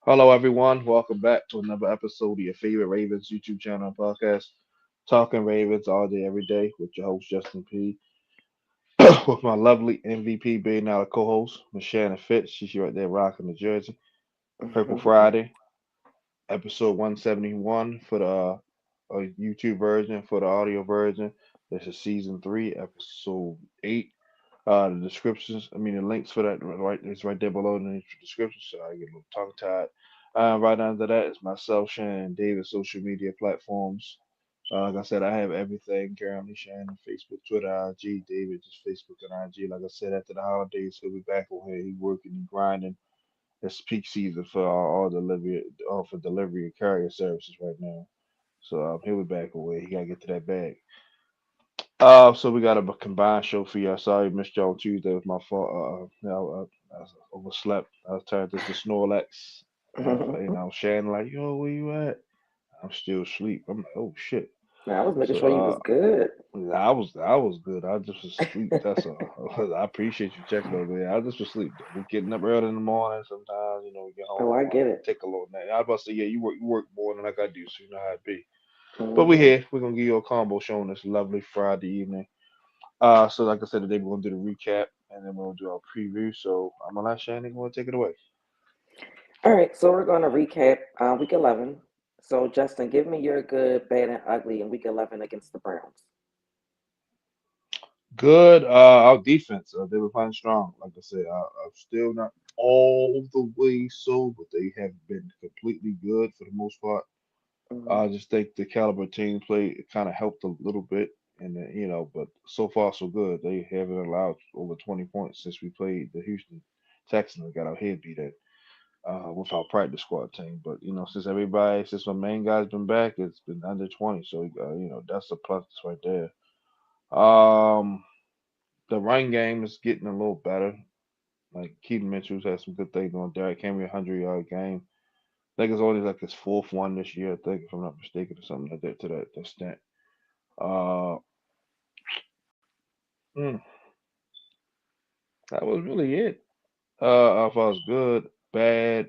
Hello, everyone. Welcome back to another episode of your favorite Ravens YouTube channel and podcast, Talking Ravens all day, every day, with your host, Justin P. with my lovely MVP being our co host, Miss Shannon Finch. She's right there rocking the jersey. Purple Friday, episode 171 for the YouTube version. For the audio version, this is season 3, episode 8. The descriptions, the links for that right it's right there below in the description. So I get a little tongue tied. Right under that is myself, Shannon David, social media platforms. Like I said, I have everything currently. Shannon, Facebook, Twitter, IG. David, just Facebook and IG. Like I said, after the holidays, he'll be back on here. He working, he grinding. It's peak season for all delivery, all for delivery and carrier services right now. So he'll be back away. He gotta get to that bag. So we got a combined show for you. Sorry, missed y'all on Tuesday. It was my fault. I overslept. I turned this to Snorlax. Shannon like, yo, where you at? I'm still asleep. I'm like, oh shit. Man, I was making So sure you was good. I was good. I just was asleep. That's all. I appreciate you checking over there. I just was asleep. We getting up early in the morning. Sometimes, we get home, Oh, I want get to it. take a little nap. I was about to say, yeah, you work more than like I do, so you know how it be. But we Hmm. here. We're gonna give you a combo show on this lovely Friday evening. So like I said, today we're gonna do the recap and then we'll do our preview. So I'm gonna let Shannon go and take it away. All right, so we're going to recap week 11. So, Justin, give me your good, bad, and ugly in week 11 against the Browns. Good. Our defense, they were playing strong. Like I said, I'm still not all the way sold, but they have been completely good for the most part. Hmm. I just think the caliber team play it kind of helped a little bit, and but so far so good. They haven't allowed over 20 points since we played the Houston Texans and got our head beat at. With our practice squad team. But since my main guy's been back, it's been under 20. So that's a plus right there. Um, the run game is getting a little better. Like Keaton Mitchell's had some good things on. Derrick Henry, 100-yard game. I think it's only like his fourth one this year. I think, if I'm not mistaken, or something like that to that extent. Uh, mm, that was really it. If I was good, bad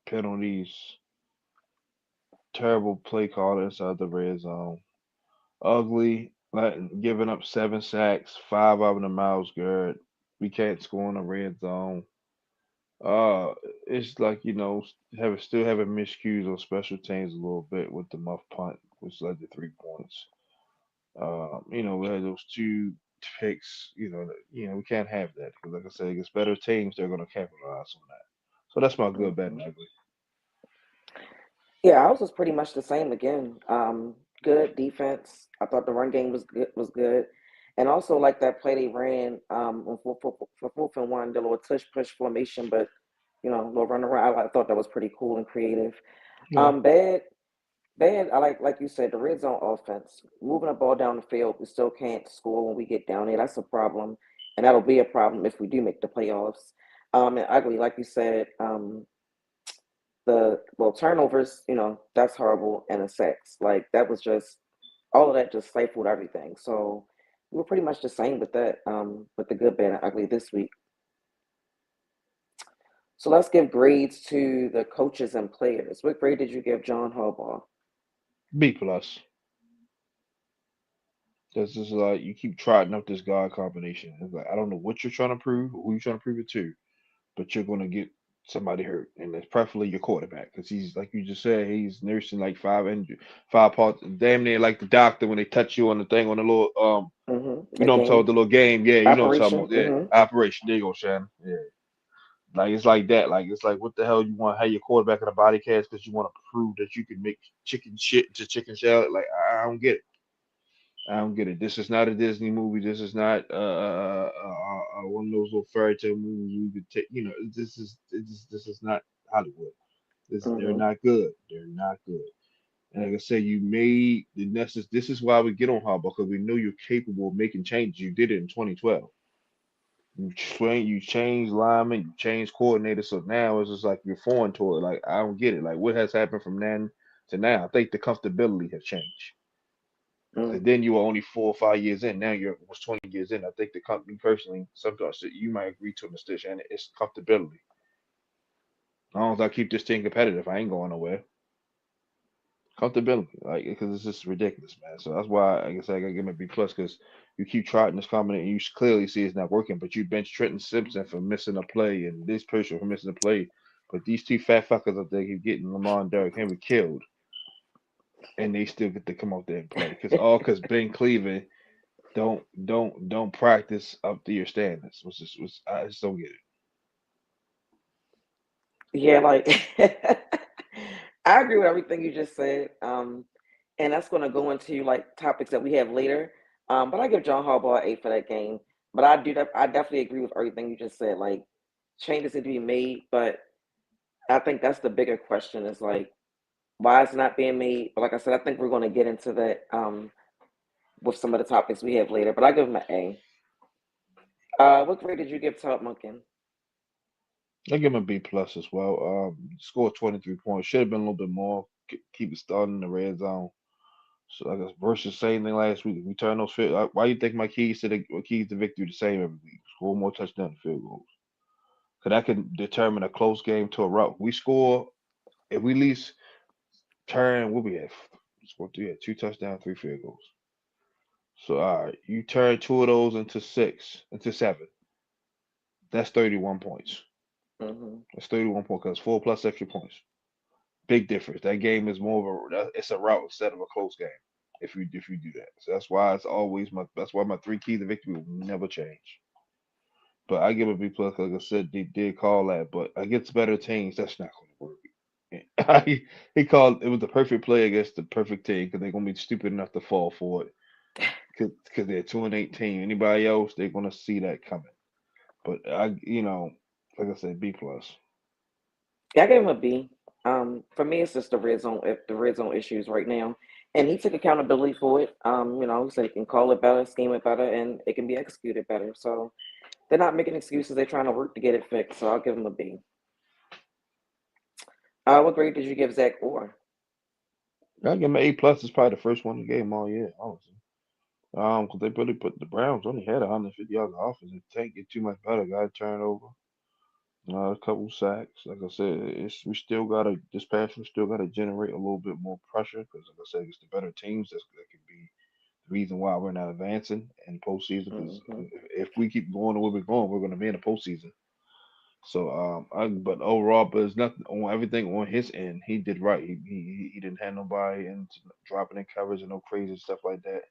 penalties, terrible play call inside the red zone. Ugly, giving up 7 sacks, five of them to Miles Garrett. We can't score in the red zone. Uh, it's like still having miscues on special teams a little bit with the muff punt, which led to 3 points. We had those two picks. We can't have that because, like I said, against better teams, they're going to capitalize on that. So that's my good, bad, Hmm. and ugly. Yeah, ours was pretty much the same again. Good defense. I thought the run game was good. And also like that play they ran on for 4th and 1, the little tush push formation, but little run around. I thought that was pretty cool and creative. Yeah. Bad, bad. I like you said, the red zone offense, moving the ball down the field. We still can't score when we get down there. That's a problem, and that'll be a problem if we do make the playoffs. And ugly, like you said, the well turnovers. That's horrible, and the sacks. Like that was just all of that just stifled everything. So we were pretty much the same with that. With the good, bad, and ugly this week. So let's give grades to the coaches and players. What grade did you give John Harbaugh? B plus. That's just like you keep trotting up this guard combination. It's like I don't know what you're trying to prove or who you're trying to prove it to, but you're going to get somebody hurt, and that's preferably your quarterback because he's like you just said, he's nursing like five parts, damn near like the doctor when they touch you on the thing on the little The I'm talking about game the little game, yeah, you know what I'm talking operation. about, yeah, operation. There you go, Shannon, yeah. Like it's like that. Like it's like what the hell you want to have your quarterback in a body cast because you want to prove that you can make chicken shit into chicken salad? Like I don't get it. I don't get it. This is not a Disney movie. This is not one of those little fairy tale movies you could take. This is not Hollywood. They're Hmm. not good. They're not good. And like I said, you made the necessary. This is why we get on Harbaugh because we know you're capable of making changes. You did it in 2012. You changed linemen, you changed coordinators. So now it's just like you're foreign to it. Like I don't get it. Like what has happened from then to now? I think the comfortability has changed. And Hmm. then you were only 4 or 5 years in. Now you're almost 20 years in. I think the company personally, sometimes you might agree to a mistake, and it's comfortability. As long as I keep this team competitive, I ain't going nowhere. Comfortability, like because it's just ridiculous, man. So that's why I guess I gotta give him a B plus because you keep trying this combination, and you clearly see it's not working. But you bench Trenton Simpson for missing a play, and this person for missing a play. But these two fat fuckers up there keep getting Lamar and Derrick Henry killed, and they still get to come out there and play because Ben Cleveland don't practice up to your standards. Which I just don't get Yeah, like I agree with everything you just said. And that's going to go into like topics that we have later. But I give John Harbaugh an 8 for that game. But I definitely agree with everything you just said. Like changes need to be made, but I think that's the bigger question is like why it's not being made. But like I said, I think we're going to get into that with some of the topics we have later. But I give him an A. What grade did you give Todd Monken? it. I give him a B plus as well. Scored 23 points. Should have been a little bit more. Keep it starting in the red zone. So I guess versus same thing last week. If we turn those field, why you think my keys to victory the same every week? Score more touchdown field goals. Cause that can determine a close game to a rout. We score if we at least turn what we have. Score three, yeah, two touchdowns, three field goals. So all right, you turn two of those into seven. That's 31 points. Hmm. That's 31 points because four plus extra points. Big difference. That game is more of it's a route instead of a close game. If you do that, so that's why it's always that's why my three keys to victory will never change. But I give a B plus. Like I said, they did call that, but against better teams, that's not going to work. He called it was the perfect play against the perfect team because they're going to be stupid enough to fall for it because they're 2-18. Anybody else, they're going to see that coming. But like I said, B plus. Yeah, I gave him a B. For me, it's just the red zone, the red zone issues right now, and he took accountability for it. He said he can call it better, scheme it better, and it can be executed better. So they're not making excuses; they're trying to work to get it fixed. So I'll give him a B. What grade did you give Zach Orr? I give him an A plus. It's probably the first one he gave him all year, honestly. Because they really put the Browns only had 150 yards of offense. It can't get too much better. Got a turnover. A couple sacks. Like I said, we still gotta this passion still gotta generate a little bit more pressure because, like I said, it's the better teams that can be the reason why we're not advancing in postseason. Because Hmm. if we keep going the way we're going, we're gonna be in the postseason. So but overall, but it's nothing on everything on his end. He did right. He didn't have nobody and dropping in coverage and no crazy stuff like that.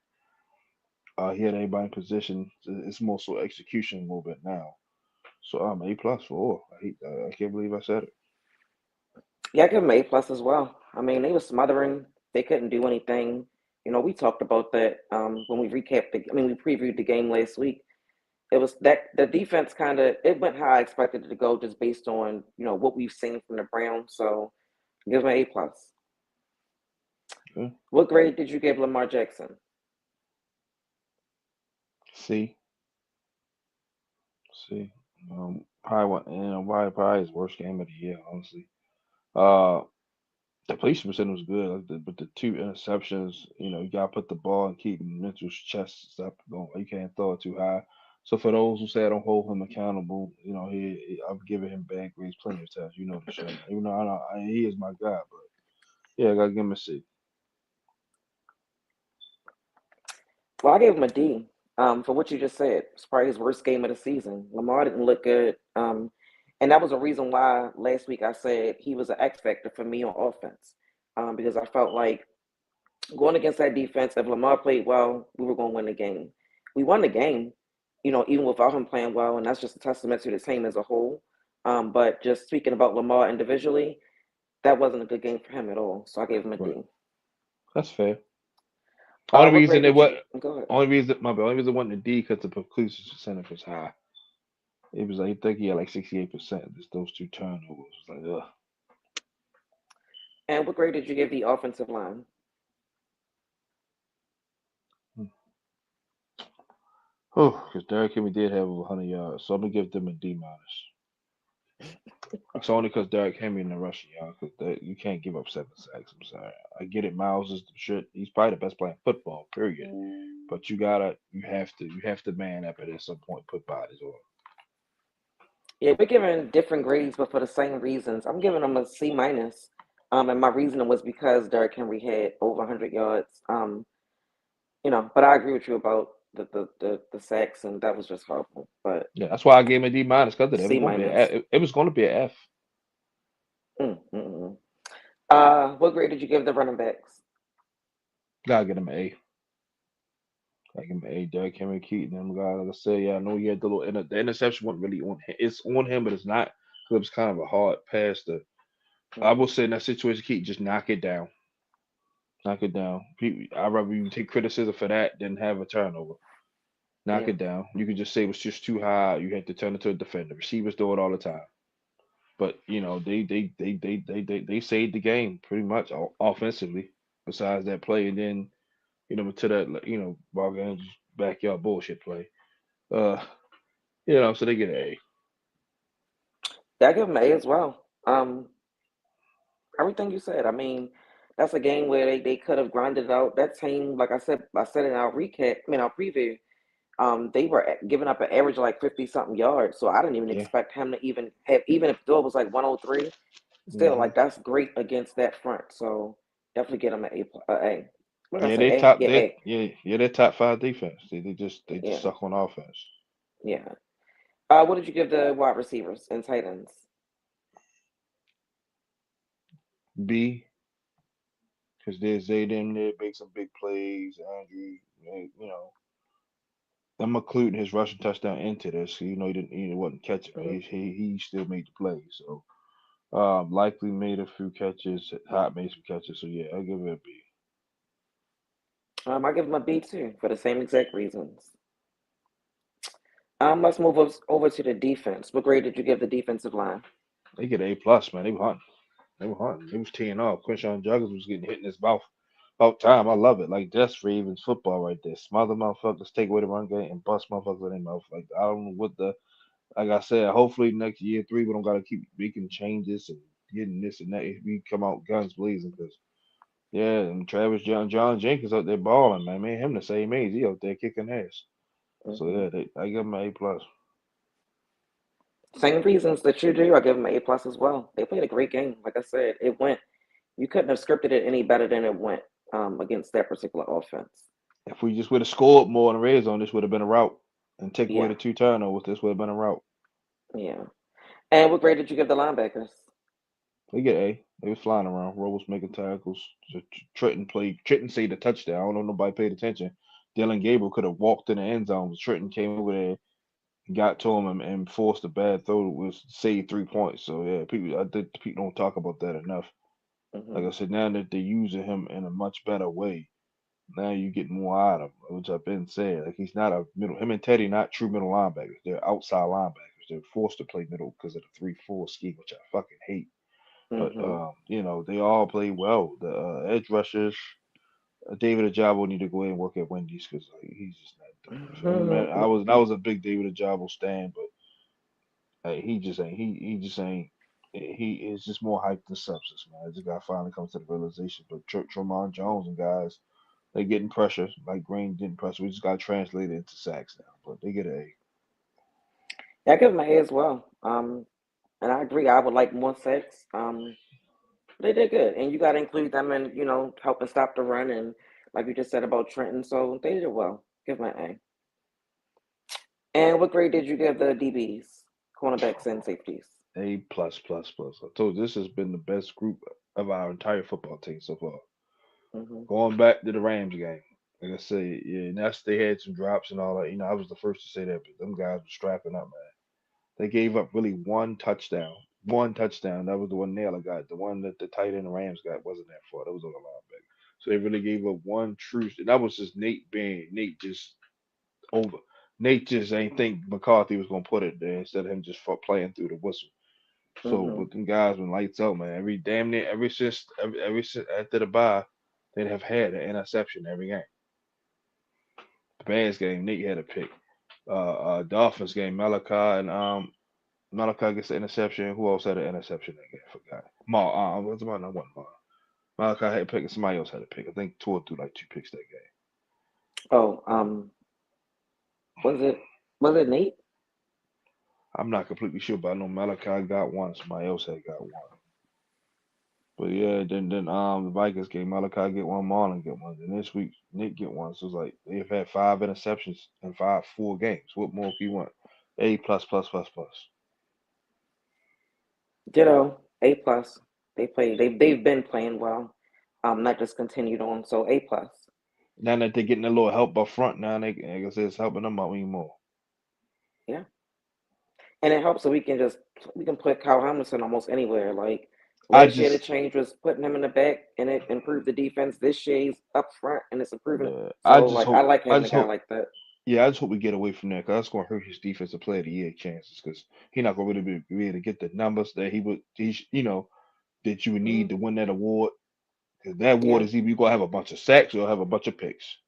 He had everybody in position. It's more so execution a little bit now. So A plus for all. I can't believe I said it. Yeah, I give him an A plus as well. I mean, they were smothering. They couldn't do anything. We talked about that when we recapped. We previewed the game last week. It was that the defense kind of it went how I expected it to go, just based on what we've seen from the Browns. So give him an A plus. Okay. What grade did you give Lamar Jackson? See, see. Probably probably his worst game of the year, honestly. Uh, the completion percentage was good, but the two interceptions, you gotta put the ball and keep mental chest up going. You can't throw it too high. So for those who say I don't hold him accountable, I've given him bad grades plenty of times. You know the show. Even though he is my guy, but yeah, I gotta give him a C. Well, I gave him a D. For what you just said, it's probably his worst game of the season. Lamar didn't look good, and that was a reason why last week I said he was an X factor for me on offense, because I felt like going against that defense, if Lamar played well, we were going to win the game. We won the game, even without him playing well, and that's just a testament to the team as a whole. But just speaking about Lamar individually, that wasn't a good game for him at all. So I gave him a Right, D. that's fair. Only What reason grade it did you? what Go ahead. only reason it wasn't a D because the completion percentage was high. It was like I think he had like 68%. Just those two turnovers. It was like ugh. And what grade did you give the offensive line? Oh, because Derrick Henry did have over 100 yards, so I'm gonna give them a D minus. It's only because Derrick Henry in the rushing yard, because you can't give up 7 sacks. I'm sorry. I get it. Miles is the shit. He's probably the best player in football, period. But you have to man up at some point. Put bodies on. Yeah, we're giving different grades, but for the same reasons. I'm giving them a C minus. And my reasoning was because Derrick Henry had over 100 yards. But I agree with you about the sacks, and that was just horrible. But Yeah, that's why I gave him a D minus because of that. It was C gonna be minus. it was gonna be an F. Mm, mm, mm. What grade did you give the running backs? Gotta get him an A. Gotta give him an A. Derrick Henry, Keaton, them guys. Like I said, yeah, I know he had the interception wasn't really on him. It's on him, but it's not because it was kind of a hard pass to. I will Hmm. say in that situation, Keaton just knock it down. Knock it down. I'd rather you take criticism for that than have a turnover. Knock Yeah. it down. You could just say it was just too high. You had to turn it to a defender. Receivers do it all the time. But they saved the game pretty much offensively. Besides that play, and then to that Bargain's backyard bullshit play. Uh, so they get an A. Yeah, I give them an A as well. Everything you said. I mean, that's a game where they could have grinded it out. That team, like I said in our recap, our preview, they were giving up an average of like 50 something yards. So I didn't even Yeah. expect him to even have, even if the was like 103, still Hmm. like that's great against that front. So definitely get him an A. A. What did I Yeah, say? they A? top. Yeah, They A. yeah they're top five defense. They just Yeah, suck on offense. yeah. What did you give the wide receivers and tight ends? B, because there's they them there make some big plays. Andrew, I'm including his rushing touchdown into this. He wasn't catching. Hmm. He still made the play. So likely made a few catches. Hot made some catches. So yeah, I'll give it a B. I give them a B too for the same exact reasons. Let's move over to the defense. What grade did you give the defensive line? They get A plus, man. They were hunting. They were hunting. They was teeing off. Quinshawn Juggins was getting hit in his mouth. About time. I love it. Like that's Ravens football right there. Smother motherfuckers, take away the run game, and bust motherfuckers in their mouth. Like I don't know what the. Like I said, hopefully next year three we don't gotta keep making changes and getting this and that. If we come out guns blazing, because yeah, and John Jenkins out there balling, man. Me and him the same age. He out there kicking ass. So Hmm. yeah, I give him an A plus. Same reasons that you do. I give them an A plus as well. They played a great game. Like I said, it went. You couldn't have scripted it any better than it went against that particular offense. If we just would have scored more in the red zone, this would have been a rout. And take away Yeah, the two turnovers, this would have been a rout. yeah. And what grade did you give the linebackers? They get A. They was flying around. Robles making tackles. Trenton saved the touchdown. I don't know if nobody paid attention. Dylan Gabriel could have walked in the end zone, but Trenton came over there, got to him, and forced a bad throw. Was saved 3 points. So yeah, I think people don't talk about that enough. Like Hmm. I said, now that they're using him in a much better way, now you get more out of him, which I've been saying. Like he's not a middle. Him and Teddy not true middle linebackers. They're outside linebackers. They're forced to play middle because of the 3-4 scheme, which I fucking hate. But Hmm. they all play well. The edge rushers, David Ajabo need to go ahead and work at Wendy's because he's just not doing it for me. Man, I was a big David Ajabo stan, but he just ain't. He just ain't. He is just more hype than substance, man. I just got to finally come to the realization. But Tremont Jones and guys, they getting pressure. Like Green getting pressure. We just got to translate it into sacks now. But they get an A. Yeah, I give them an A as well. And I agree. I would like more sacks. They did good, and you got to include them in helping stop the run and like you just said about Trenton. So they did well. Give them an A. And what grade did you give the DBs, cornerbacks and safeties? A plus plus plus. I told you this has been the best group of our entire football team so far. Hmm. Going back to the Rams game, like I say, yeah, and that's they had some drops and all that. I was the first to say that, but them guys were strapping up, man. They gave up really one touchdown. One touchdown. That was the one Naylor got. The one that the tight end the Rams got wasn't that far. That was on the linebacker. So they really gave up one true. And that was just Nate being Nate just over. Nate just ain't think McCarthy was gonna put it there instead of him just playing through the whistle. So, Hmm. but them guys been lights out, man. Every damn near every since after the bye, they'd have had an interception every game. The Bears game, Nate had a pick. Dolphins game, Malachi gets the interception. Who else had an interception that game? I forgot. What's my number one? Malachi had a pick, and somebody else had a pick. I think Tua threw like two picks that game. Oh, was it Nate? I'm not completely sure, but I know Malachi got one. Somebody else had got one. But yeah, then the Vikings game Malachi get one, Marlon get one. Then this week Nick get one. So it's like they've had 5 interceptions in full games. What more if you want? A plus plus plus plus. Ditto, A plus. They've been playing well. Not just continued on. So A plus. Now that they're getting a little help up front, now they like I said, it's helping them out even more. Yeah, and it helps that we can put Kyle Hamilton almost anywhere. Like I last year, the just change was putting him in the back, and it improved the defense. This year, he's up front, and it's improving. I So just like I hope like I having a just guy hope like that. yeah, I just hope we get away from that because that's going to hurt his defensive player of the year chances because he's not going to really be able to get the numbers that that you would need Hmm. to win that award. Because that award Yeah, is either you going to have a bunch of sacks or have a bunch of picks.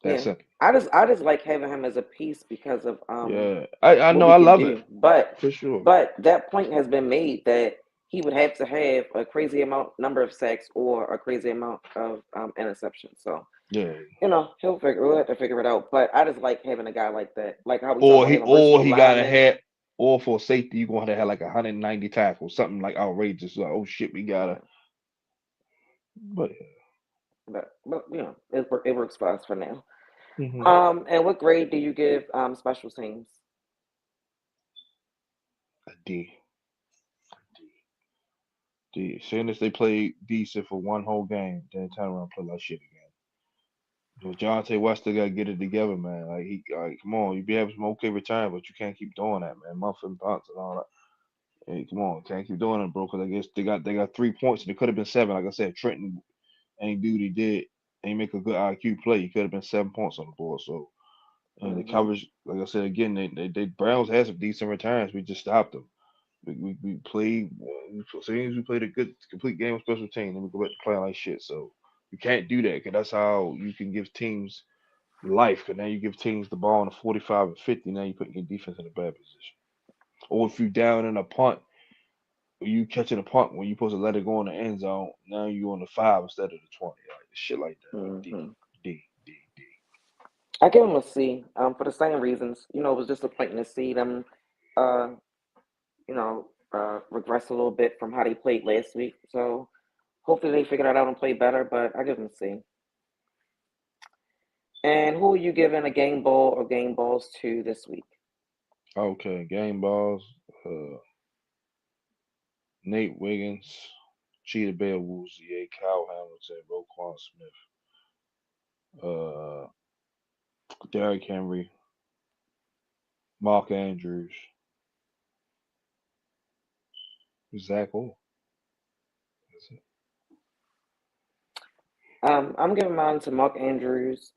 That's yeah. simple. I just like having him as a piece because of Yeah, I what know we I can love it do. But for sure. but that point has been made that he would have to have a crazy amount number of sacks or a crazy amount of interceptions. So Yeah, we'll have to figure it out. But I just like having a guy like that. Like how we talk or about he having or versatile he got to linemen. have or for safety you're going to have like 190 tackles, something like outrageous. Like oh shit, we gotta. Yeah. But But it works for us for now. hmm And what grade do you give special teams? a D. D. As soon as they play decent for one whole game, then turn around and play like shit again. So Jonte Wester got to get it together, man. Come on, you be having some okay return, but you can't keep doing that, man. Muffin punts and all that. Hey, come on, can't keep doing it, bro. Because I guess they got 3 points and it could have been seven. Like I said, Trenton ain't do what he did. Ain't make a good IQ play. He could have been 7 points on the board. So and the Hmm. coverage, like I said again, they Browns had some decent returns. We just stopped them. We played. As soon as we played a good complete game of special teams, then we go back to playing like shit. So you can't do that because that's how you can give teams life. Because now you give teams the ball in the 45 and 50. Now you put your defense in a bad position. Or if you down in a punt, or you catching a punt when you supposed to let it go in the end zone, now you on the 5 instead of the 20. Like shit like that. Like D, Hmm. D, D, D. I give them a C for the same reasons. It was disappointing to see them, uh, regress a little bit from how they played last week. So hopefully they figure that out and play better. But I give them a C. And who are you giving a game ball or game balls to this week? Okay, game balls. Nate Wiggins, Cheetah Bear Woozier, Kyle Hamilton, Roquan Smith, uh, Derrick Henry, Mark Andrews, Zach Orr. That's it. I'm giving mine to Mark Andrews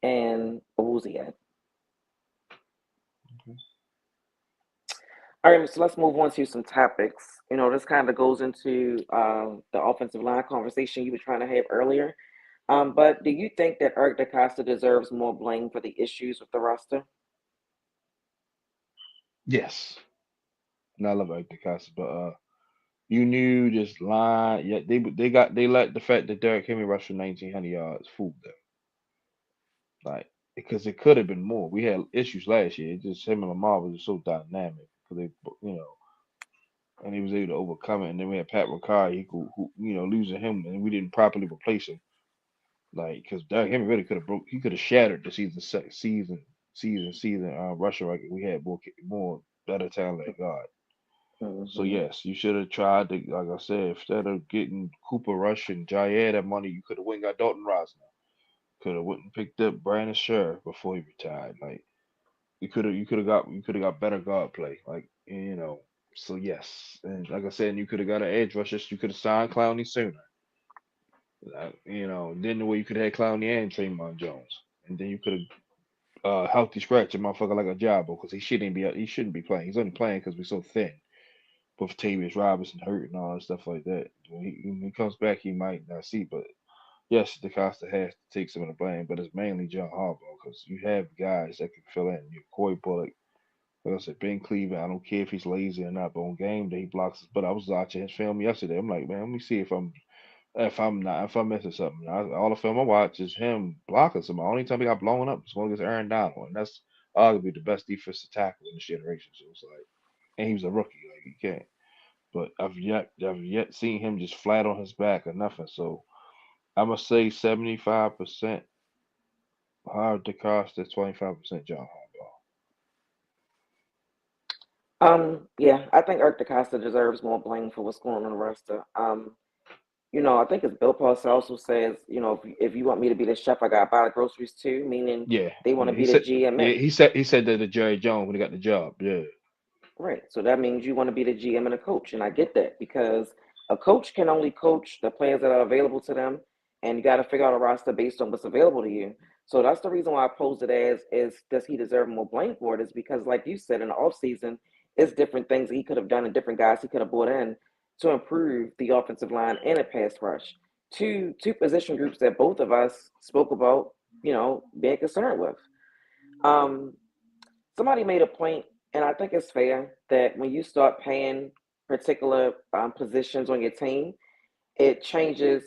and Awuzie. Okay. All right, so let's move on to some topics. This kind of goes into the offensive line conversation you were trying to have earlier. But do you think that Eric DeCosta deserves more blame for the issues with the roster? Yes, and I love Eric DeCosta, but you knew this line. Yeah, they let the fact that Derrick Henry rushed for 1,900 yards fool them. Like because it could have been more. We had issues last year. It just him and Lamar was just so dynamic because and he was able to overcome it. And then we had Pat McCarr, who losing him, and we didn't properly replace him. Like, because Derrick Henry really could have he could have shattered the season rushing record. We had more better talent at God. So Hmm. yes, you should have tried to, like I said, instead of getting Cooper Rush and Jair that money, you could have went and got Dalton Rosner. Could have went and picked up Brandon Scherf before he retired. Like you could have got better guard play. Like So yes, and like I said, you could have got an edge rusher. You could have signed Clowney sooner. Then the way you could have had Clowney and Draymond Jones, and then you could have healthy scratch a motherfucker like a Jabo because he shouldn't be playing. He's only playing because we're so thin. With Tavius Robinson hurt and all that stuff like that. When he comes back, he might not see. But yes, DeCosta has to take some of the blame, but it's mainly John Harbaugh because you have guys that can fill in. You have Corey Bullock, like I said, Ben Cleveland. I don't care if he's lazy or not, but on game day he blocks. But I was watching his film yesterday. I'm like, man, let me see if I'm missing something. All the film I watch is him blocking somebody. Only time he got blown up was when against Aaron Donald, and that's arguably the best defensive tackle in this generation. So it's like, and he was a rookie. Like you can't. But I've yet seen him just flat on his back or nothing. So I'm gonna say 75% Howard DeCosta, 25% John Yeah, I think Eric DeCosta deserves more blame for what's going on in the roster. I think it's Bill Parcells also says, if you want me to be the chef, I gotta buy the groceries too, meaning Yeah, they want yeah. to be the Yeah, GM. he said that to Jerry Jones when he got the job. Yeah. Right. So that means you want to be the GM and a coach. And I get that because a coach can only coach the players that are available to them. And you got to figure out a roster based on what's available to you. So that's the reason why I posed it as is does he deserve more blame for it? Is because like you said in the offseason, it's different things he could have done and different guys he could have brought in to improve the offensive line and a pass rush. Two position groups that both of us spoke about, being concerned with. Um, Somebody made a point, and I think it's fair that when you start paying particular positions on your team, it changes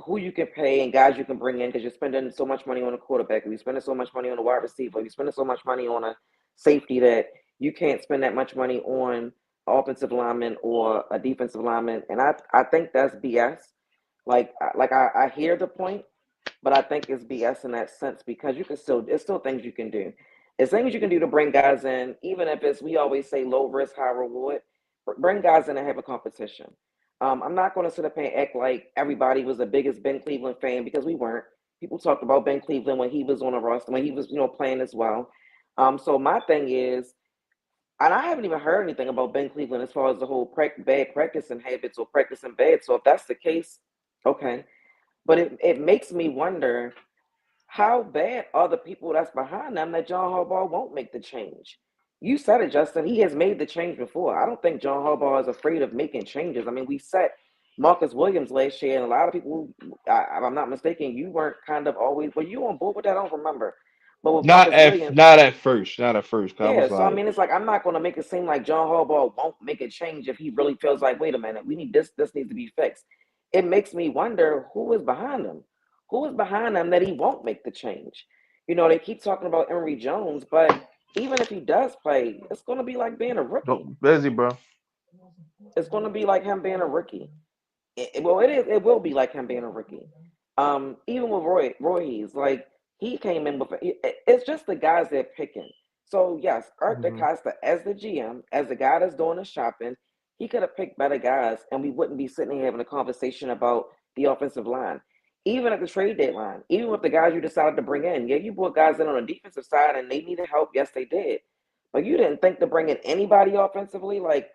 who you can pay and guys you can bring in because you're spending so much money on a quarterback, or you're spending so much money on a wide receiver, or you're spending so much money on a safety that you can't spend that much money on offensive lineman or a defensive lineman. And I think that's BS. I hear the point, but I think it's BS in that sense because you can still it's still things you can do. It's things you can do to bring guys in, even if it's we always say low risk, high reward. Bring guys in and have a competition. I'm not going to sit up and act like everybody was the biggest Ben Cleveland fan because we weren't. People talked about Ben Cleveland when he was on a roster, when he was playing as well. So my thing is, and I haven't even heard anything about Ben Cleveland as far as the whole bad practicing habits or practicing bad. So if that's the case, okay. But it makes me wonder how bad are the people that's behind them that John Harbaugh won't make the change? You said it, Justin. He has made the change before. I don't think John Harbaugh is afraid of making changes. I mean, we set Marcus Williams last year, and a lot of people, if I'm not mistaken, you weren't kind of always, were you on board with that? I don't remember. But with Not Marcus at Williams, not at first. Not at first. 'Cause I yeah, was so I like, mean, it's like I'm not going to make it seem like John Harbaugh won't make a change if he really feels like, wait a minute, we need this. This needs to be fixed. It makes me wonder who is behind him. Who is behind him that he won't make the change? They keep talking about Emory Jones, but even if he does play, it's going to be like being a rookie. "Don't busy, bro." It's going to be like him being a rookie. Well, it is. It will be like him being a rookie. Even with Roy Hayes, like he came in with. It's just the guys they're picking. So yes, Art Hmm. DeCosta as the GM, as the guy that's doing the shopping, he could have picked better guys, and we wouldn't be sitting here having a conversation about the offensive line. Even at the trade deadline, even with the guys you decided to bring in, yeah, you brought guys in on the defensive side, and they needed help. Yes, they did, but you didn't think to bring in anybody offensively. Like,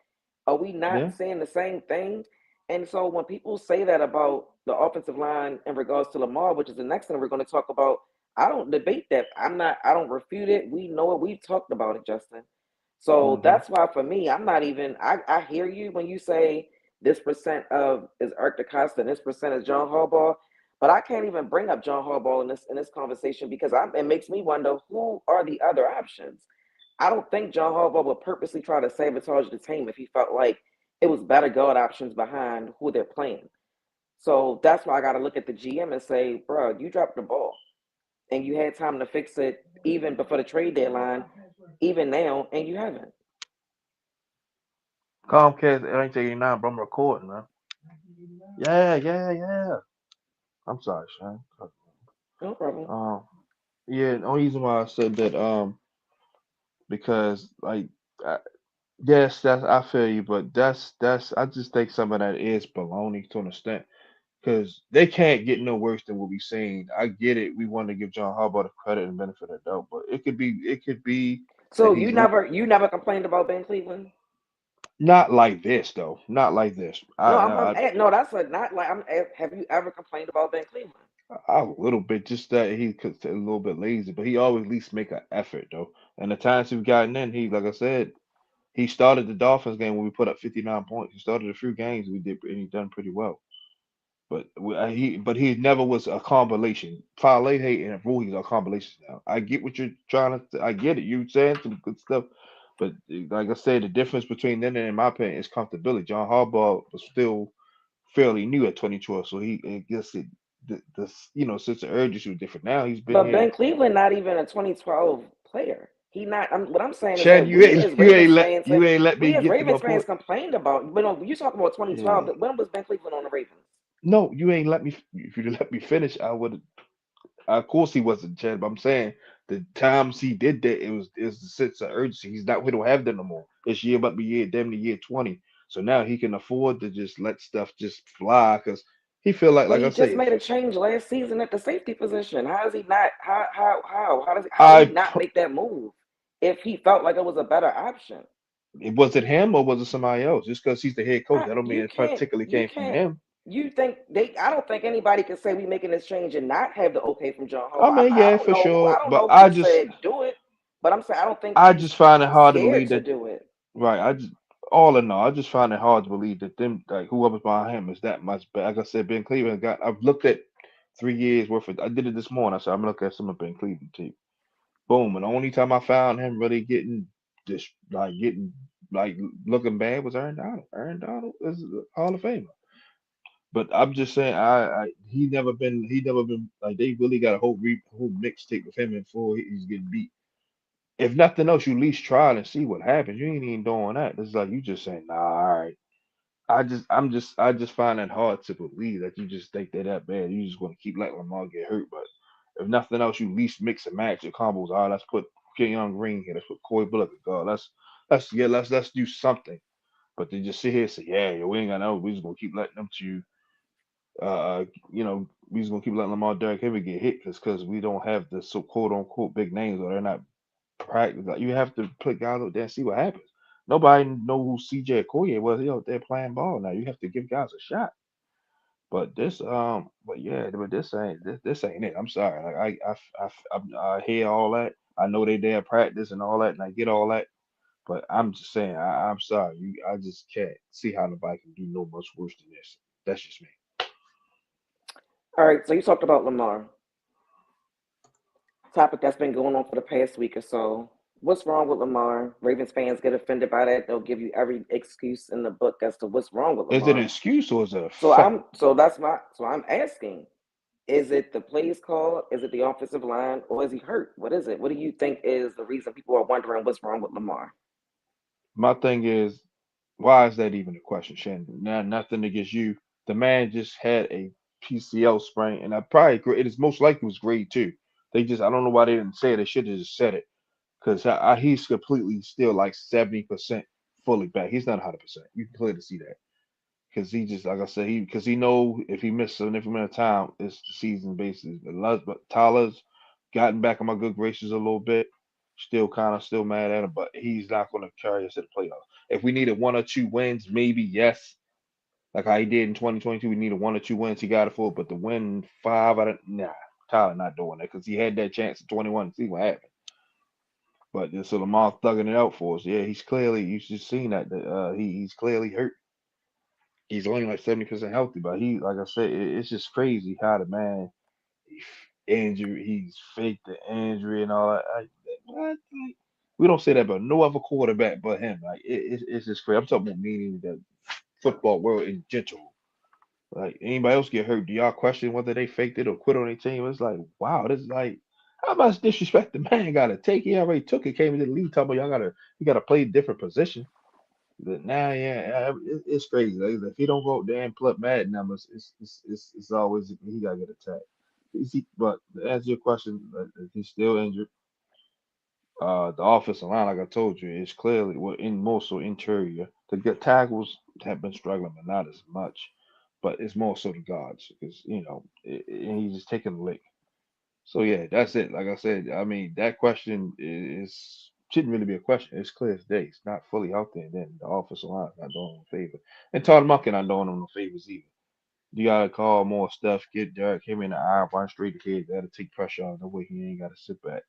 are we not Yeah. saying the same thing? And so when people say that about the offensive line in regards to Lamar, which is the next thing we're going to talk about, I don't debate that. I don't refute it. We know it. We've talked about it, Justin. So Hmm. that's why for me, I'm not even, I hear you when you say this percent of is Eric DeCosta and this percent is John Harbaugh, but I can't even bring up John Harbaugh in this conversation because it makes me wonder who are the other options. I don't think John Harbaugh would purposely try to sabotage the team if he felt like it was better guard options behind who they're playing. So that's why I got to look at the GM and say, bro, you dropped the ball and you had time to fix it even before the trade deadline, even now, and you haven't. Comcast, it ain't taking nine, but I'm recording, man. Yeah, yeah, yeah. I'm sorry, Sean. No problem. Um, yeah. The only reason why I said that, because like, I, yes, that's I feel you, but that's I just think some of that is baloney to an extent. Because they can't get no worse than what we've seen. I get it. We want to give John Harbaugh the credit and benefit of the doubt, but it could be that So you he's looking never complained about Ben Cleveland? not like this though. Not like this. No, no. That's a not like Have you ever complained about Ben Cleveland? A little bit, just that he could a little bit lazy, but he always at least make an effort though. And the times we've gotten in, he like I said, he started the Dolphins game when we put up 59 points. He started a few games we did, and he done pretty well. But he never was a combination. Parlay hate and Ruhi's are combinations now. I get what you're trying to. I get it. You saying some good stuff, but like I said, the difference between them and in my opinion is comfortability. John Harbaugh was still fairly new at 2012, so he I guess the sense of urgency was different. Now he's been But here. Ben Cleveland not even a 2012 player. He not. What I'm saying is Chad, that we as Ravens fans you ain't let me we as get to my Ravens fans point. complained about. When you talking about 2012, Yeah. when was Ben Cleveland on the Ravens? No, you ain't let me. If you let me finish, I would. Of course, he wasn't Chad, but I'm saying the times he did that, it was the sense of urgency. He's not. We don't have that no more. It's year about the year, damn the year 20. So now he can afford to just let stuff just fly because he feel But like I he just say, made a change last season at the safety position. How is he not? How did he I not make that move if he felt like it was a better option? it was it him or was it somebody else? Just because he's the head coach, that don't mean You it can't. particularly You came from can't. him. You think they? I don't think anybody can say we making this change and not have the okay from John I Harbaugh. mean, I yeah, don't for know who. I sure, don't but know who said do it, but I'm saying I don't think I he's just find it hard to scared believe to that. do it. Right, I just all in all, I just find it hard to believe that them like whoever's behind him is that much better. Like I said, Ben Cleveland got. I've looked at 3 years worth of. I did it this morning. I said I'm gonna look at some of Ben Cleveland team. Boom, and the only time I found him really getting like looking bad was Aaron Donald. Aaron Donald is a Hall of Famer. But I'm just saying, he never been like they really got a whole mixtape with him before he's getting beat. If nothing else, you at least try it and see what happens. You ain't even doing that. It's like you just saying, nah, all right. I just find it hard to believe that you just think they're that bad. You just want to keep letting Lamar get hurt. But if nothing else, you at least mix and match your combos. All right, let's put Kenyon Green here. Let's put Corey Bullock. God, let's do something. But they just sit here and say, yeah, we ain't got no. We just gonna keep letting them to we just gonna keep letting Lamar Derrick Henry get hit because we don't have the so quote unquote big names or they're not practice. Like you have to put guys out there and see what happens. Nobody know who CJ Okoye was. He out there playing ball now. You have to give guys a shot. But this ain't it. I'm sorry. Like I hear all that. I know they there practice and all that, and I get all that. But I'm just saying, I'm sorry. I just can't see how nobody can do no much worse than this. That's just me. All right. So you talked about Lamar, topic that's been going on for the past week or so. What's wrong with Lamar? Ravens fans get offended by that. They'll give you every excuse in the book as to what's wrong with Is it an Lamar. excuse or is it a So fact? I'm asking, is it the plays call? Is it the offensive line? Or is he hurt? What is it? What do you think is the reason people are wondering what's wrong with Lamar? My thing is, why is that even a question, Shannon? Now, nothing against you. The man just had a PCL sprain, and I probably agree. It is most likely was grade two. They just, I don't know why they didn't say it. They should have just said it because he's completely still like 70% fully back. He's not 100%. You can clearly see that because he just, like I said, because he know if he misses a significant amount of time, it's the season basis. But Tyler's gotten back in my good graces a little bit. Still mad at him, but he's not going to carry us to the playoffs. If we needed one or two wins, maybe yes, like how he did in 2022, we needed one or two wins. He got it for it, but to win five out of nah, Tyler not doing that because he had that chance at 21 to see what happened. But so Lamar thugging it out for us. Yeah, he's clearly you just seen that he's clearly hurt. He's only like 70% healthy, but he like I said, it's just crazy how the man he's faked the injury and all that. What? Like, we don't say that about no other quarterback but him. Like it's just crazy. I'm talking about meaning the football world in general. Like anybody else get hurt, do y'all question whether they faked it or quit on their team? It's like, wow, this is like how much disrespect the man gotta take. He already took it, came into the league, talking about y'all gotta play a different position. But now, yeah, it's crazy. Like, if he don't go out there and put mad numbers, it's always he gotta get attacked. But to answer your question, if he's still injured. The offensive line, like I told you, is clearly in more so interior. The good tackles have been struggling, but not as much. But it's more so the guards because and he's just taking the lick. So yeah, that's it. Like I said, I mean that question is shouldn't really be a question. It's clear as day. It's not fully out there. And then the offensive line is not doing him a favor, and Todd Monken not doing him no favors either. You gotta call more stuff, get Derek him in the eye, run straight ahead. Gotta take pressure on the way he ain't gotta sit back.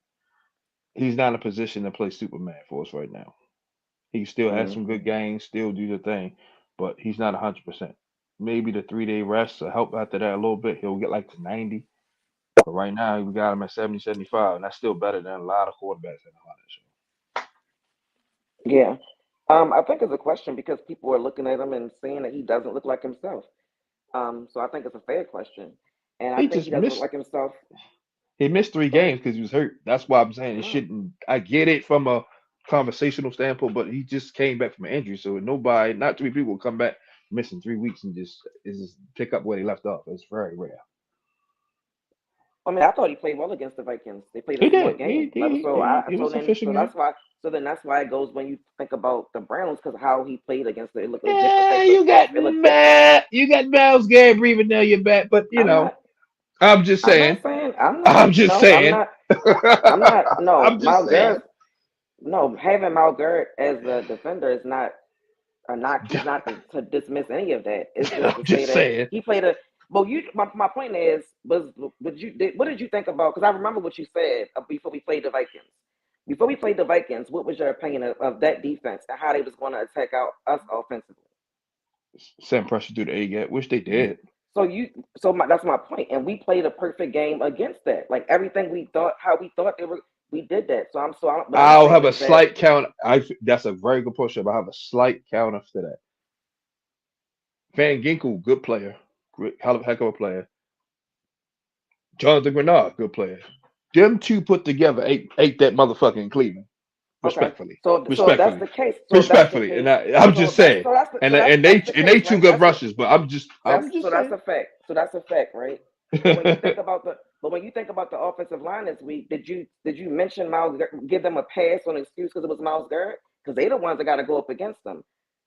He's not in a position to play Superman for us right now. He still has some Hmm. good games, still do the thing, but he's not 100%. Maybe the 3 day rest will help after that a little bit. He'll get like to 90. But right now, we got him at 70, 75, and that's still better than a lot of quarterbacks in the 100. So Yeah. I think it's a question because people are looking at him and saying that he doesn't look like himself. So I think it's a fair question. And I he think he just doesn't look missed. like himself. He missed three Go ahead. games because he was hurt. That's why I'm saying I it know. shouldn't. I get it from a conversational standpoint, but he just came back from an injury, so nobody, not too many people, will come back missing 3 weeks and just pick up where they left off. It's very rare. I mean, I thought he played well against the Vikings. They played He us in one did. He game, but he he, he so was then sufficient game. that's why it goes when you think about the Browns because how he played against it looked legit. Yeah, It looked different. You got Miles Garrett breathing down your back, but I'm not I'm just I'm not saying. saying I'm not I'm just no saying. I'm not no I'm just Miles saying. Garrett no having Miles Garrett as the defender is not a knock. He's not to dismiss any of that. It's just I'm to say just that saying. he played a. Well, my point is what did you think about? Because I remember what you said before we played the Vikings. Before we played the Vikings, what was your opinion of that defense and how they was going to attack out us offensively? Send pressure through the A gap, which they You did. that's my point, and we played a perfect game against that. Like everything we thought, how we thought they were, we did that. What I'm I'll saying have a is that slight count. That's a very good push-up. I have a slight counter to that. Van Ginkel, good player, heck of a player. Jonathan Grenard, good player. Them two put together ate that motherfucker in Cleveland. okay. Respectfully, So if that's respectfully, the case, so if that's the respectfully. And case, I'm just saying. And that's the they case, two right? good rushes, but I'm just That's saying. a fact. So that's a fact, right? But when you think about the offensive line this week, did you mention give them a pass on excuse because it was Miles Garrett? Because they the ones that got to go up against them.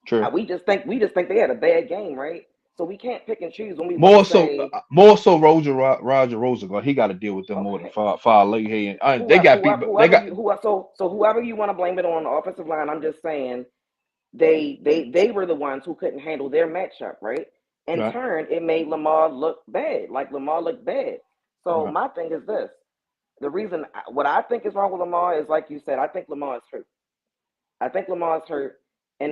True. We just think they had a bad game, right? So we can't pick and choose when we want to say More so, Roger Rosenberg. He got to deal with them more than okay, Far Leahy. And they got beat. They got whoever you want to blame it on the offensive line. I'm just saying they were the ones who couldn't handle their matchup, right? In right, turn, it made Lamar look bad. Like Lamar looked bad. So right. my thing is this: the reason what I think is wrong with Lamar is like you said. I think Lamar is hurt. I think Lamar's hurt,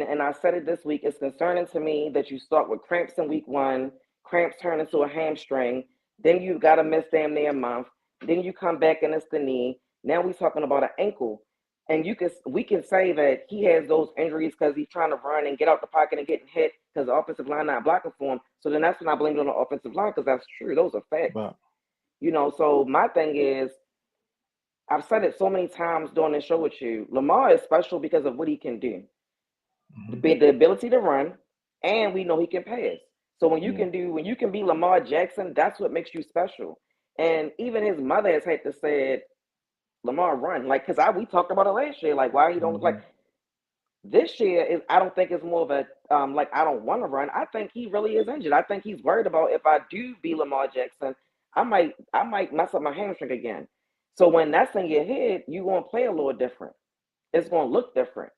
and I said it this week. It's concerning to me that you start with cramps in week one, cramps turn into a hamstring, then you got to miss damn near a month, then you come back and it's the knee. Now we're talking about an ankle, and we can say that he has those injuries because he's trying to run and get out the pocket and getting hit because the offensive line not blocking for him. So then that's when I blame it on the offensive line because that's true. Those are facts. But So my thing is I've said it so many times during this show with you. Lamar is special because of what he can do, mhm, the ability to run, and we know he can pass. So yeah, when you can be Lamar Jackson, that's what makes you special. And even his mother has had to say, Lamar run like because I we talked about it last year, like why he don't look like mhm, this year is I don't think it's more of a like I don't want to run. I think he really is injured. I think he's worried about if I do be Lamar Jackson, I might mess up my hamstring again. So when that's in your head, you gonna play a little different. It's gonna look different.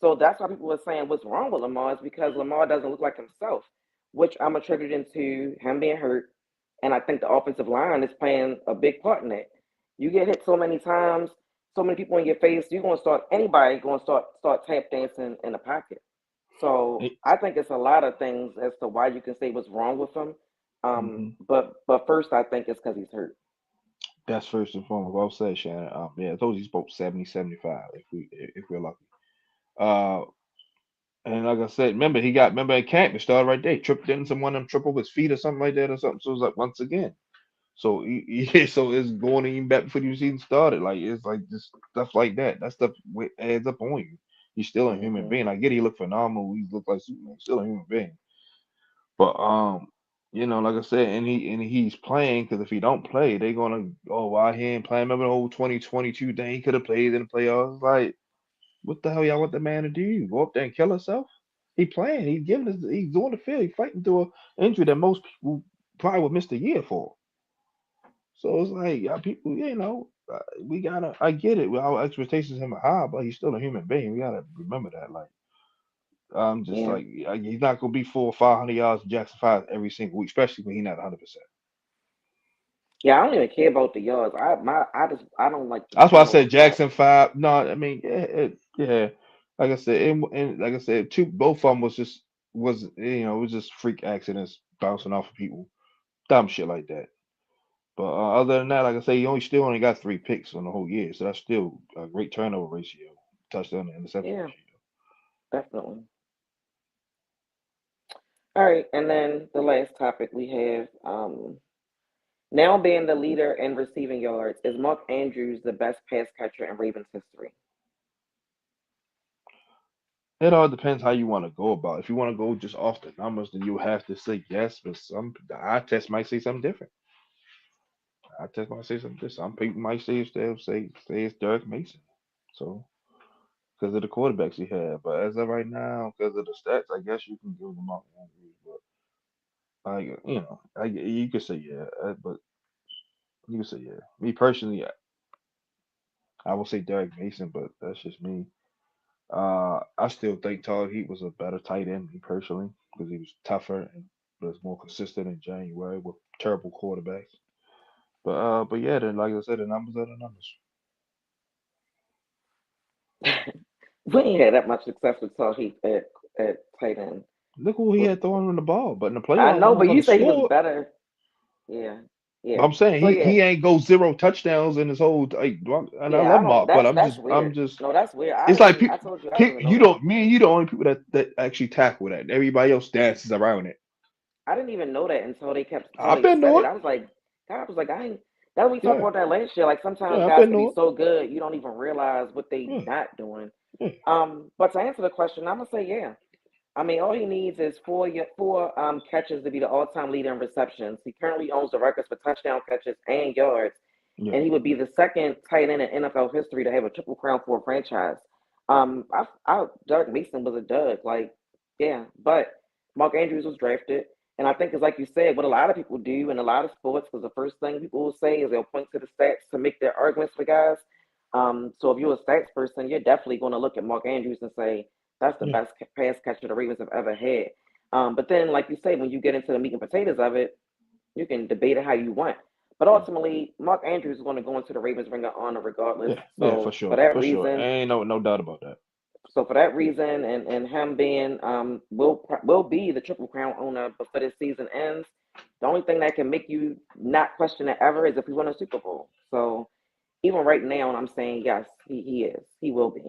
So that's why people are saying what's wrong with Lamar is because Lamar doesn't look like himself, which I'm attributing to him being hurt. And I think the offensive line is playing a big part in that. You get hit so many times, so many people in your face, you're gonna start anybody gonna start tap dancing in the pocket. So eh, I think it's a lot of things as to why you can say what's wrong with him. mhm. But first I think it's because he's hurt. That's first and foremost. Well said, Shannon. Yeah, I told you he's about 70, 75 if we're lucky. Uh, and like I said, remember in camp, it started right there. He tripped in someone them trip over his feet or something like that or something. So it was like once again. So so it's going even back before you even started. Like it's like just stuff like that. That stuff adds up on you. He's still a human Hmm. being. I get he look phenomenal. He look like Superman. He's still a human being. But like I said, and he's playing because if he don't play, they're gonna why he ain't playing. Remember the whole 2022 thing? He could have played in the playoffs. Like what the hell y'all want the man to do? Go up there and kill himself? He playing. He's doing the field. He's fighting through an injury that most people probably would miss the year for. So it's like, y'all people, we gotta. I get it. Well, our expectations of him are high, but he's still a human being. We gotta remember that. Like, I'm just Yeah. like, he's not gonna be 400 or 500 yards in Jackson 5 every single week, especially when he's not 100%. Yeah, I don't even care about the yards. I don't like the That's why I said turnovers. Jackson 5. No, I mean, yeah, yeah. Like I said, and like I said, both of them it was just freak accidents bouncing off of people, dumb shit like that. But other than that, like I say, he only got 3 picks on the whole year, so that's still a great turnover ratio, touchdown to interception Yeah, ratio. definitely. All right, and then the last topic we have, Now being the leader in receiving yards, is Mark Andrews the best pass catcher in Ravens history? It all depends how you want to go about it. If you want to go just off the numbers, then you have to say yes. But some the eye test might say something different. I test might say something different. Some people might say it's Derek Mason. So because of the quarterbacks he had, but as of right now, because of the stats, I guess you can give them out Andrews. But you could say yeah, but you could say yeah. Me personally, I will say Derek Mason, but that's just me. I still think Todd Heat was a better tight end, me personally, because he was tougher and was more consistent in January with terrible quarterbacks. But yeah, then like I said, the numbers are the numbers. We ain't had that much success with Tariq at tight end. Look who he had throwing him the ball, but in the I playoffs, know, but you motherfucker say he was scored. better. Yeah, But yeah. I'm saying So yeah, he ain't go zero touchdowns in his whole. Like, and I yeah. I love don't. Mark, but That's I'm weird. just. No, that's weird. It's like I people. told you I didn't even know You that. don't. Me and you the only people that actually tackle that. Everybody else dances around it. I didn't even know that until I've they been said it. doing. I was like, God was like, I ain't. That we talked Yeah, about that last year. Like sometimes yeah, I've guys been can be doing. so good you don't even realize what they Yeah, not doing. yeah, But to answer the question, I'm gonna say yeah. I mean, all he needs is four catches to be the all-time leader in receptions. He currently owns the records for touchdown catches and yards, yeah, and he would be the second tight end in NFL history to have a triple crown for a franchise. Doug Mason was a dud, like yeah, but Mark Andrews was drafted, and I think it's like you said, what a lot of people do in a lot of sports, because the first thing people will say is they'll point to the stats to make their arguments for guys. So if you're a stats person, you're definitely going to look at Mark Andrews and say that's the yeah, best pass catcher the Ravens have ever had. But then, like you say, when you get into the meat and potatoes of it, you can debate it how you want. But yeah, ultimately, Mark Andrews is going to go into the Ravens Ring of Honor regardless. yeah, yeah, for For sure, that for sure. reason, Ain't no doubt about that. for that reason, and him being will be the Triple Crown owner before this season ends. The only thing that can make you not question it ever is if we win a Super Bowl. So even right now, I'm saying yes, he is. He will be.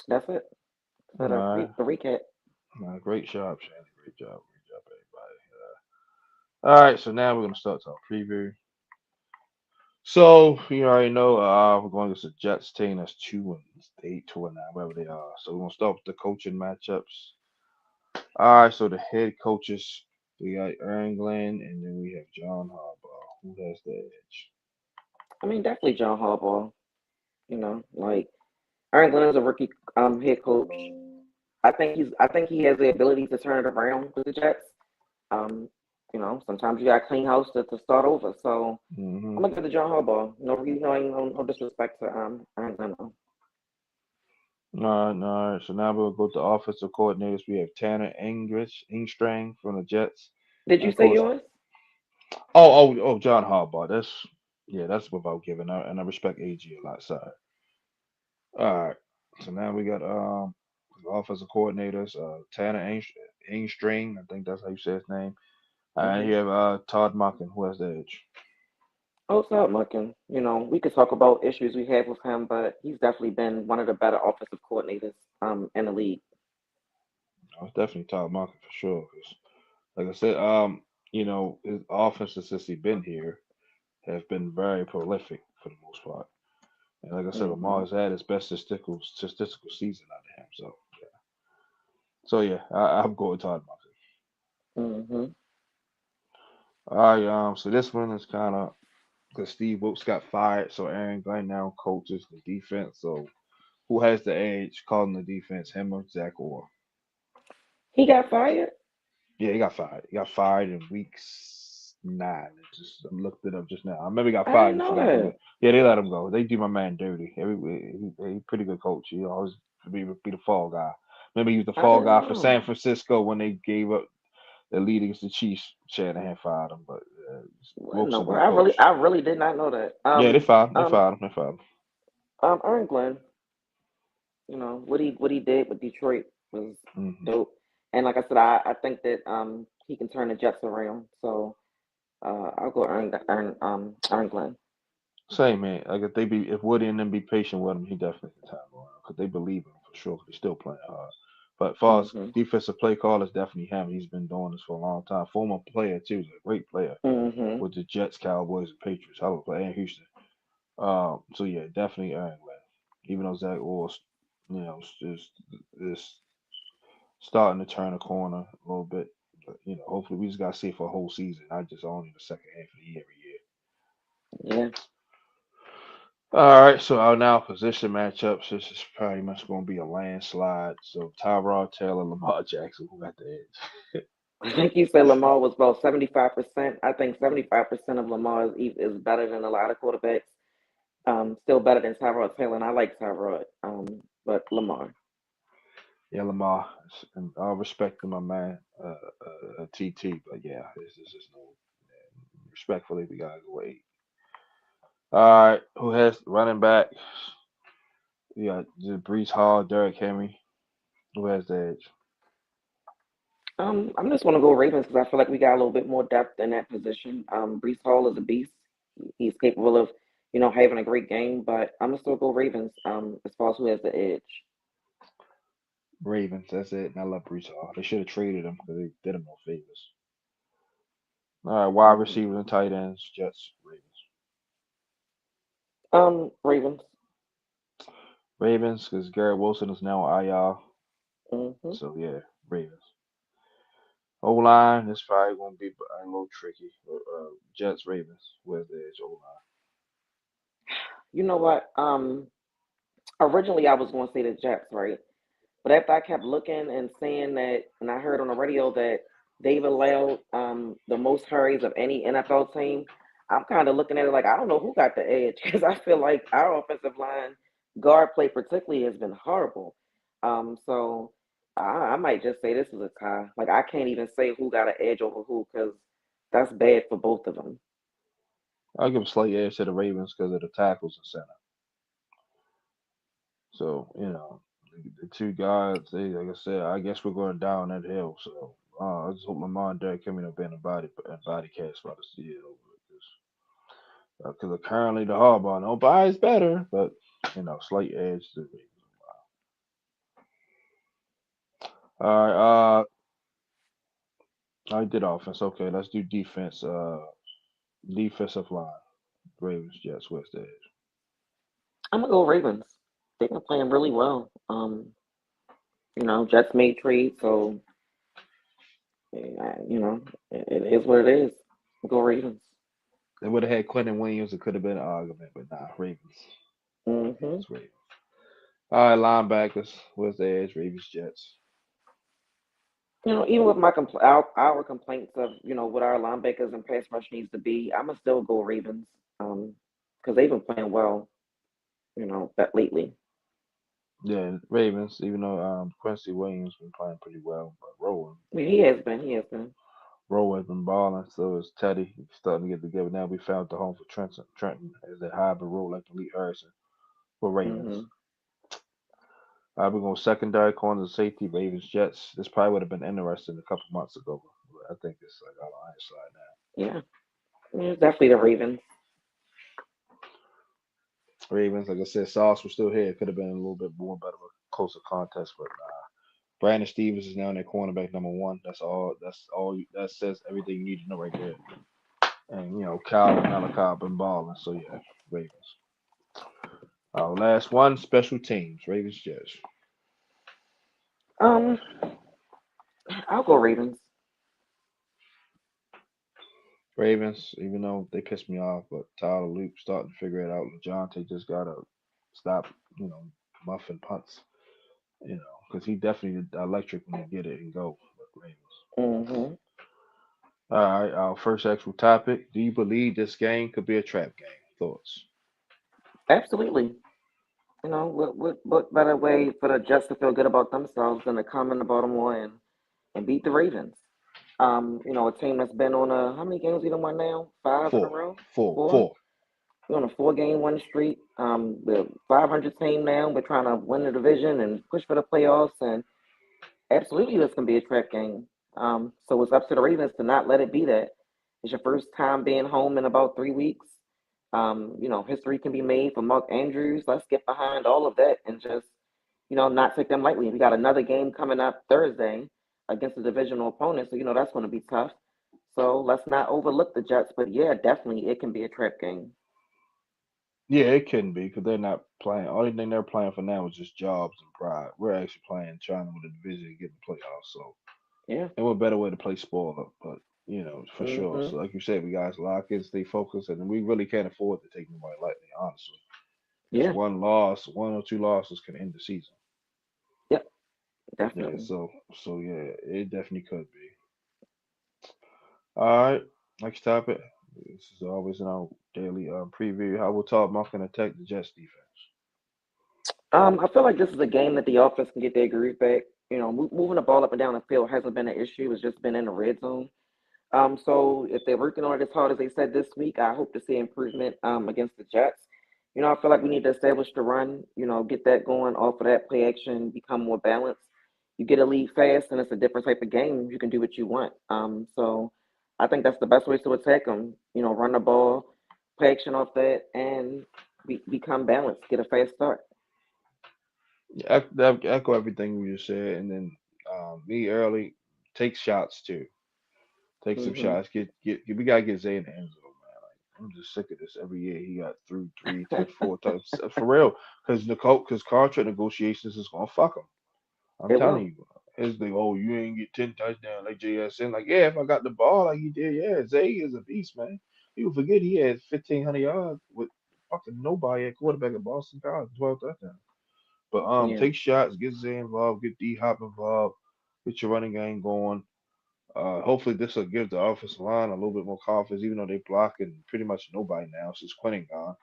That's it for All right, the recap. great job, Shannon. Great job, everybody. All right, so now we're gonna start our preview. So you already know we're going against the Jets team that's 2-8, 2-9, wherever they are. So we're gonna start with the coaching matchups. All right, so the head coaches we got Aaron Glenn and then we have John Harbaugh. Who has the edge? I mean, definitely John Harbaugh. Like Aaron Glenn is a rookie head coach. I think he has the ability to turn it around with the Jets. Um, sometimes you got clean house to start over. So Hmm. I'm gonna give it to John Harbaugh. No disrespect to Aaron Glenn. Though. All right. So now we'll go to offensive coordinators. We have Tanner Ingstrang from the Jets, Did and you of say course, yours? John Harbaugh. That's without giving out, and I respect AG a lot. Sorry. All right. So now we got offensive coordinators. Tanner Ingstring. I think that's how you say his name. And Mm-hmm. you have Todd Monken, who has the edge. Oh, Todd Monken. We could talk about issues we have with him, but he's definitely been one of the better offensive coordinators in the league. It's definitely Todd Monken for sure. 'Cause like I said, his offenses since he's been here have been very prolific for the most part. And like I said, Lamar Mm-hmm. has had his best statistical season out of him. So yeah, I'm going Todd Monken. Mm-hmm. All right, so this one is kind of because Steve Wilkes got fired, so Aaron Glenn now coaches the defense. So who has the edge calling the defense, him or Zach Orr? He got fired. Yeah, he got fired. He got fired in week 9. I looked it up just now. I remember he got I fired didn't because know he got beat up. that. Yeah, they let him go. They do my man dirty. He pretty good coach. He always be the fall guy. Remember he was the I fall didn't guy for know. San Francisco when they gave up the lead against the Chiefs. Shanahan fired him, but What in Wilkes the a good world? coach. I really did not know that. Yeah, they fired him. They Um, fired him. They fired Aaron Glenn. What he did with Detroit was him. Hmm. dope. And like I said, I think that he can turn the Jets around. So I'll go Aaron Glenn. Same man. Like if Woody and them be patient with him, he definitely can time around because they believe in him for sure. 'Cause he's still playing hard. But as far as Mhm. defensive play call, it's definitely him. He's been doing this for a long time. Former player too, he's a great player Mhm. with the Jets, Cowboys, and Patriots. I would play in Houston. So yeah, definitely Aaron Glenn. Even though Zach Orr, is starting to turn a corner a little bit. But hopefully we just gotta see it for a whole season, not just only the second half of the year every year. Yeah. All right, so our now position matchups. This is pretty much going to be a landslide. So Tyrod Taylor, Lamar Jackson, who got the edge? I think you said Lamar was about 75%. I think 75% of Lamar is better than a lot of quarterbacks. Still better than Tyrod Taylor, and I like Tyrod. But Lamar. Yeah, Lamar, and all respect to my man, TT, but yeah, this is just no. Respectfully, we gotta go wait. All right, who has running back? We got Brees Hall, Derrick Henry. Who has the edge? I'm just going to go Ravens because I feel like we got a little bit more depth in that position. Brees Hall is a beast. He's capable of, having a great game, but I'm gonna still go Ravens. As far as who has the edge. Ravens. That's it. And I love Brees Hall. They should have traded him because they did him no favors. All right, wide Hmm. receivers and tight ends. Jets, Ravens. Ravens. Ravens, because Garrett Wilson is now IR. Hmm. So yeah, Ravens. O line is probably gonna be a little tricky. Jets, Ravens. Where's the edge O line? You know what? Originally I was going to say the Jets, right? But after I kept looking and seeing that, and I heard on the radio that they've allowed the most hurries of any NFL team, I'm kind of looking at it like I don't know who got the edge because I feel like our offensive line guard play particularly has been horrible. So I might just say this is a tie. Like I can't even say who got an edge over who because that's bad for both of them. I'll give a slight edge to the Ravens because of the tackles and center. So the two guys. They like I said, I guess we're going down that hill. So I just hope Lamar and Derrick Henry have been a body cast by the see it over because currently the hardball nobody's better, but slight edge to the Ravens. All right, I did offense. Okay, let's do defense. Defensive line. Ravens, Jets, West Edge. I'm gonna go Ravens. They've been playing really well. Jets made trade, so it is what it is. Go Ravens. They would have had Quentin Williams. It could have been an argument, but nah, Ravens. Hmm. It's Ravens. All right, linebackers. West Edge, Ravens, Jets. Even with our complaints of what our linebackers and pass rush needs to be, I'm gonna still go Ravens. Because they've been playing well, that lately. Yeah, Ravens. Even though Quincy Williams been playing pretty well, but I mean, he has been. He has been. Rowe has been balling. So is Teddy. He's starting to get together now. We found the home for Trenton as that hybrid role like Lee Harrison for Ravens. Hmm. We're going secondary corners and safety, Ravens, Jets. This probably would have been interesting a couple months ago. But I think it's like on the iron side Yeah. Yeah, definitely the Ravens. now. Ravens, like I said, Sauce was still here. It could have been a little bit more better, closer contest, but Brandon Stevens is now in their cornerback number one. That's all. That's all. That says everything you need to know right there. And Kyle and Malachi been balling. So yeah, Ravens. Last one, special teams, Ravens, Jets. Um, I'll go Ravens. Ravens, even though they pissed me off, but Tyler Luke starting to figure it out. LeJohntay just gotta stop, muffing punts, because he definitely electric when he get it and go. But Ravens. Hmm. All right, our first actual topic. Do you believe this game could be a trap game? Thoughts? Absolutely. What better way for the Jets to feel good about themselves than to come in the Baltimore and beat the Ravens? A team that's been on a how many games we done won now? Five in a Four, row? four, Four? four. We're on a 4 game win streak. We're 500 team now. We're trying to win the division and push for the playoffs. And absolutely, this can be a trap game. So it's up to the Ravens to not let it be that. It's your first time being home in about 3 weeks. History can be made for Mark Andrews. Let's get behind all of that and just not take them lightly. We got another game coming up Thursday against a divisional opponent, so that's going to be tough. So let's not overlook the Jets, but yeah, definitely it can be a trap game. Yeah, it can be because they're not playing. Only thing they're playing for now is just jobs and pride. We're actually playing, trying to win the division and get in the playoffs. So, Yeah. and what better way to play spoiler? But for sure. Mhm. So, like you said, we guys lock in, stay focused, and we really can't afford to take nobody lightly, honestly. Because Yeah. one loss, one or two losses can end the season. Yep. Yeah. Definitely. So yeah, it definitely could be. All right. Next topic. This is always in our daily preview. How will Todd Monken attack the Jets defense? I feel like this is a game that the offense can get their groove back. Moving the ball up and down the field hasn't been an issue. It's just been in the red zone. So if they're working on it as hard as they said this week, I hope to see improvement against the Jets. I feel like we need to establish the run, get that going off of that play action, become more balanced. You get a lead fast, and it's a different type of game. You can do what you want. So I think that's the best way to attack them. Run the ball, play action off that, and become balanced. Get a fast start. Echo everything you just said, and then me early take shots too. Take some Hmm. shots. We gotta get Zay in the end zone, man. Like I'm just sick of this. Every year he got through three to four times for real. Because contract negotiations is gonna fuck him. I'm It telling will. you. It's like, oh, you ain't get 10 touchdowns like JSN. Like, yeah, if I got the ball like he did, yeah, Zay is a beast, man. People forget he had 1,500 yards with fucking nobody at quarterback at Boston College, 12 touchdowns. But Yeah. take shots, get Zay involved, get D Hop involved, get your running game going. Hopefully this will give the offensive line a little bit more confidence, even though they blocking pretty much nobody now since Quentin gone.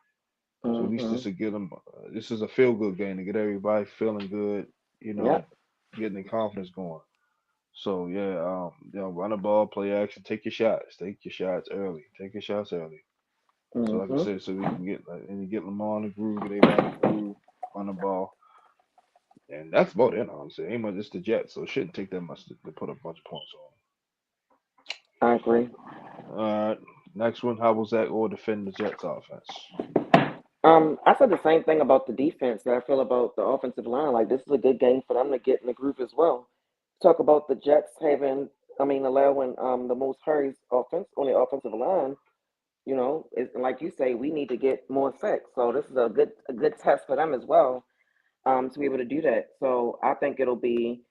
So at least Hmm. this will give them. This is a feel good game to get everybody feeling good. You know, Yep. getting the confidence going. So yeah, run the ball, play action, take your shots early, take your shots early. So like I Hmm. said, so we can get and you get Lamar in the groove, get everybody in the groove, run the ball. And that's about it, honestly. Ain't much. It's the Jets, so it shouldn't take that much to put a bunch of points I agree. on. All right. Next one. How was Zach Orr defend the Jets offense? I said the same thing about the defense that I feel about the offensive line. Like this is a good game for them to get in the groove as well. Talk about the Jets allowing the most hurries offense on the offensive line. It's, like you say, we need to get more sacks. So this is a good test for them as well, to be able to do that. So I think it'll be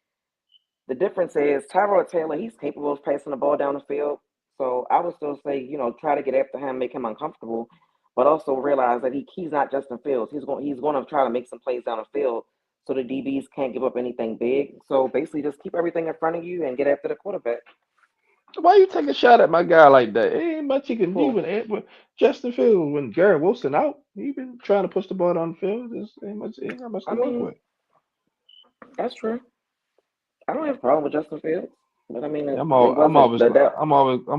the difference is Tyrod Taylor, he's capable of passing the ball down the field. So I would still say, try to get after him, make him uncomfortable, but also realize that he's not Justin Fields. He's going to try to make some plays down the field so the DBs can't give up anything big. So basically, just keep everything in front of you and get after the quarterback. Why you take a shot at my guy like that? Ain't much you can do Cool. with Justin Fields when Garrett Wilson out. He been trying to push the ball down the field. There's ain't not much I to work mean, with. that's true. I don't have a problem with Justin Fields, but I mean, Yeah, it wasn't the that. I'm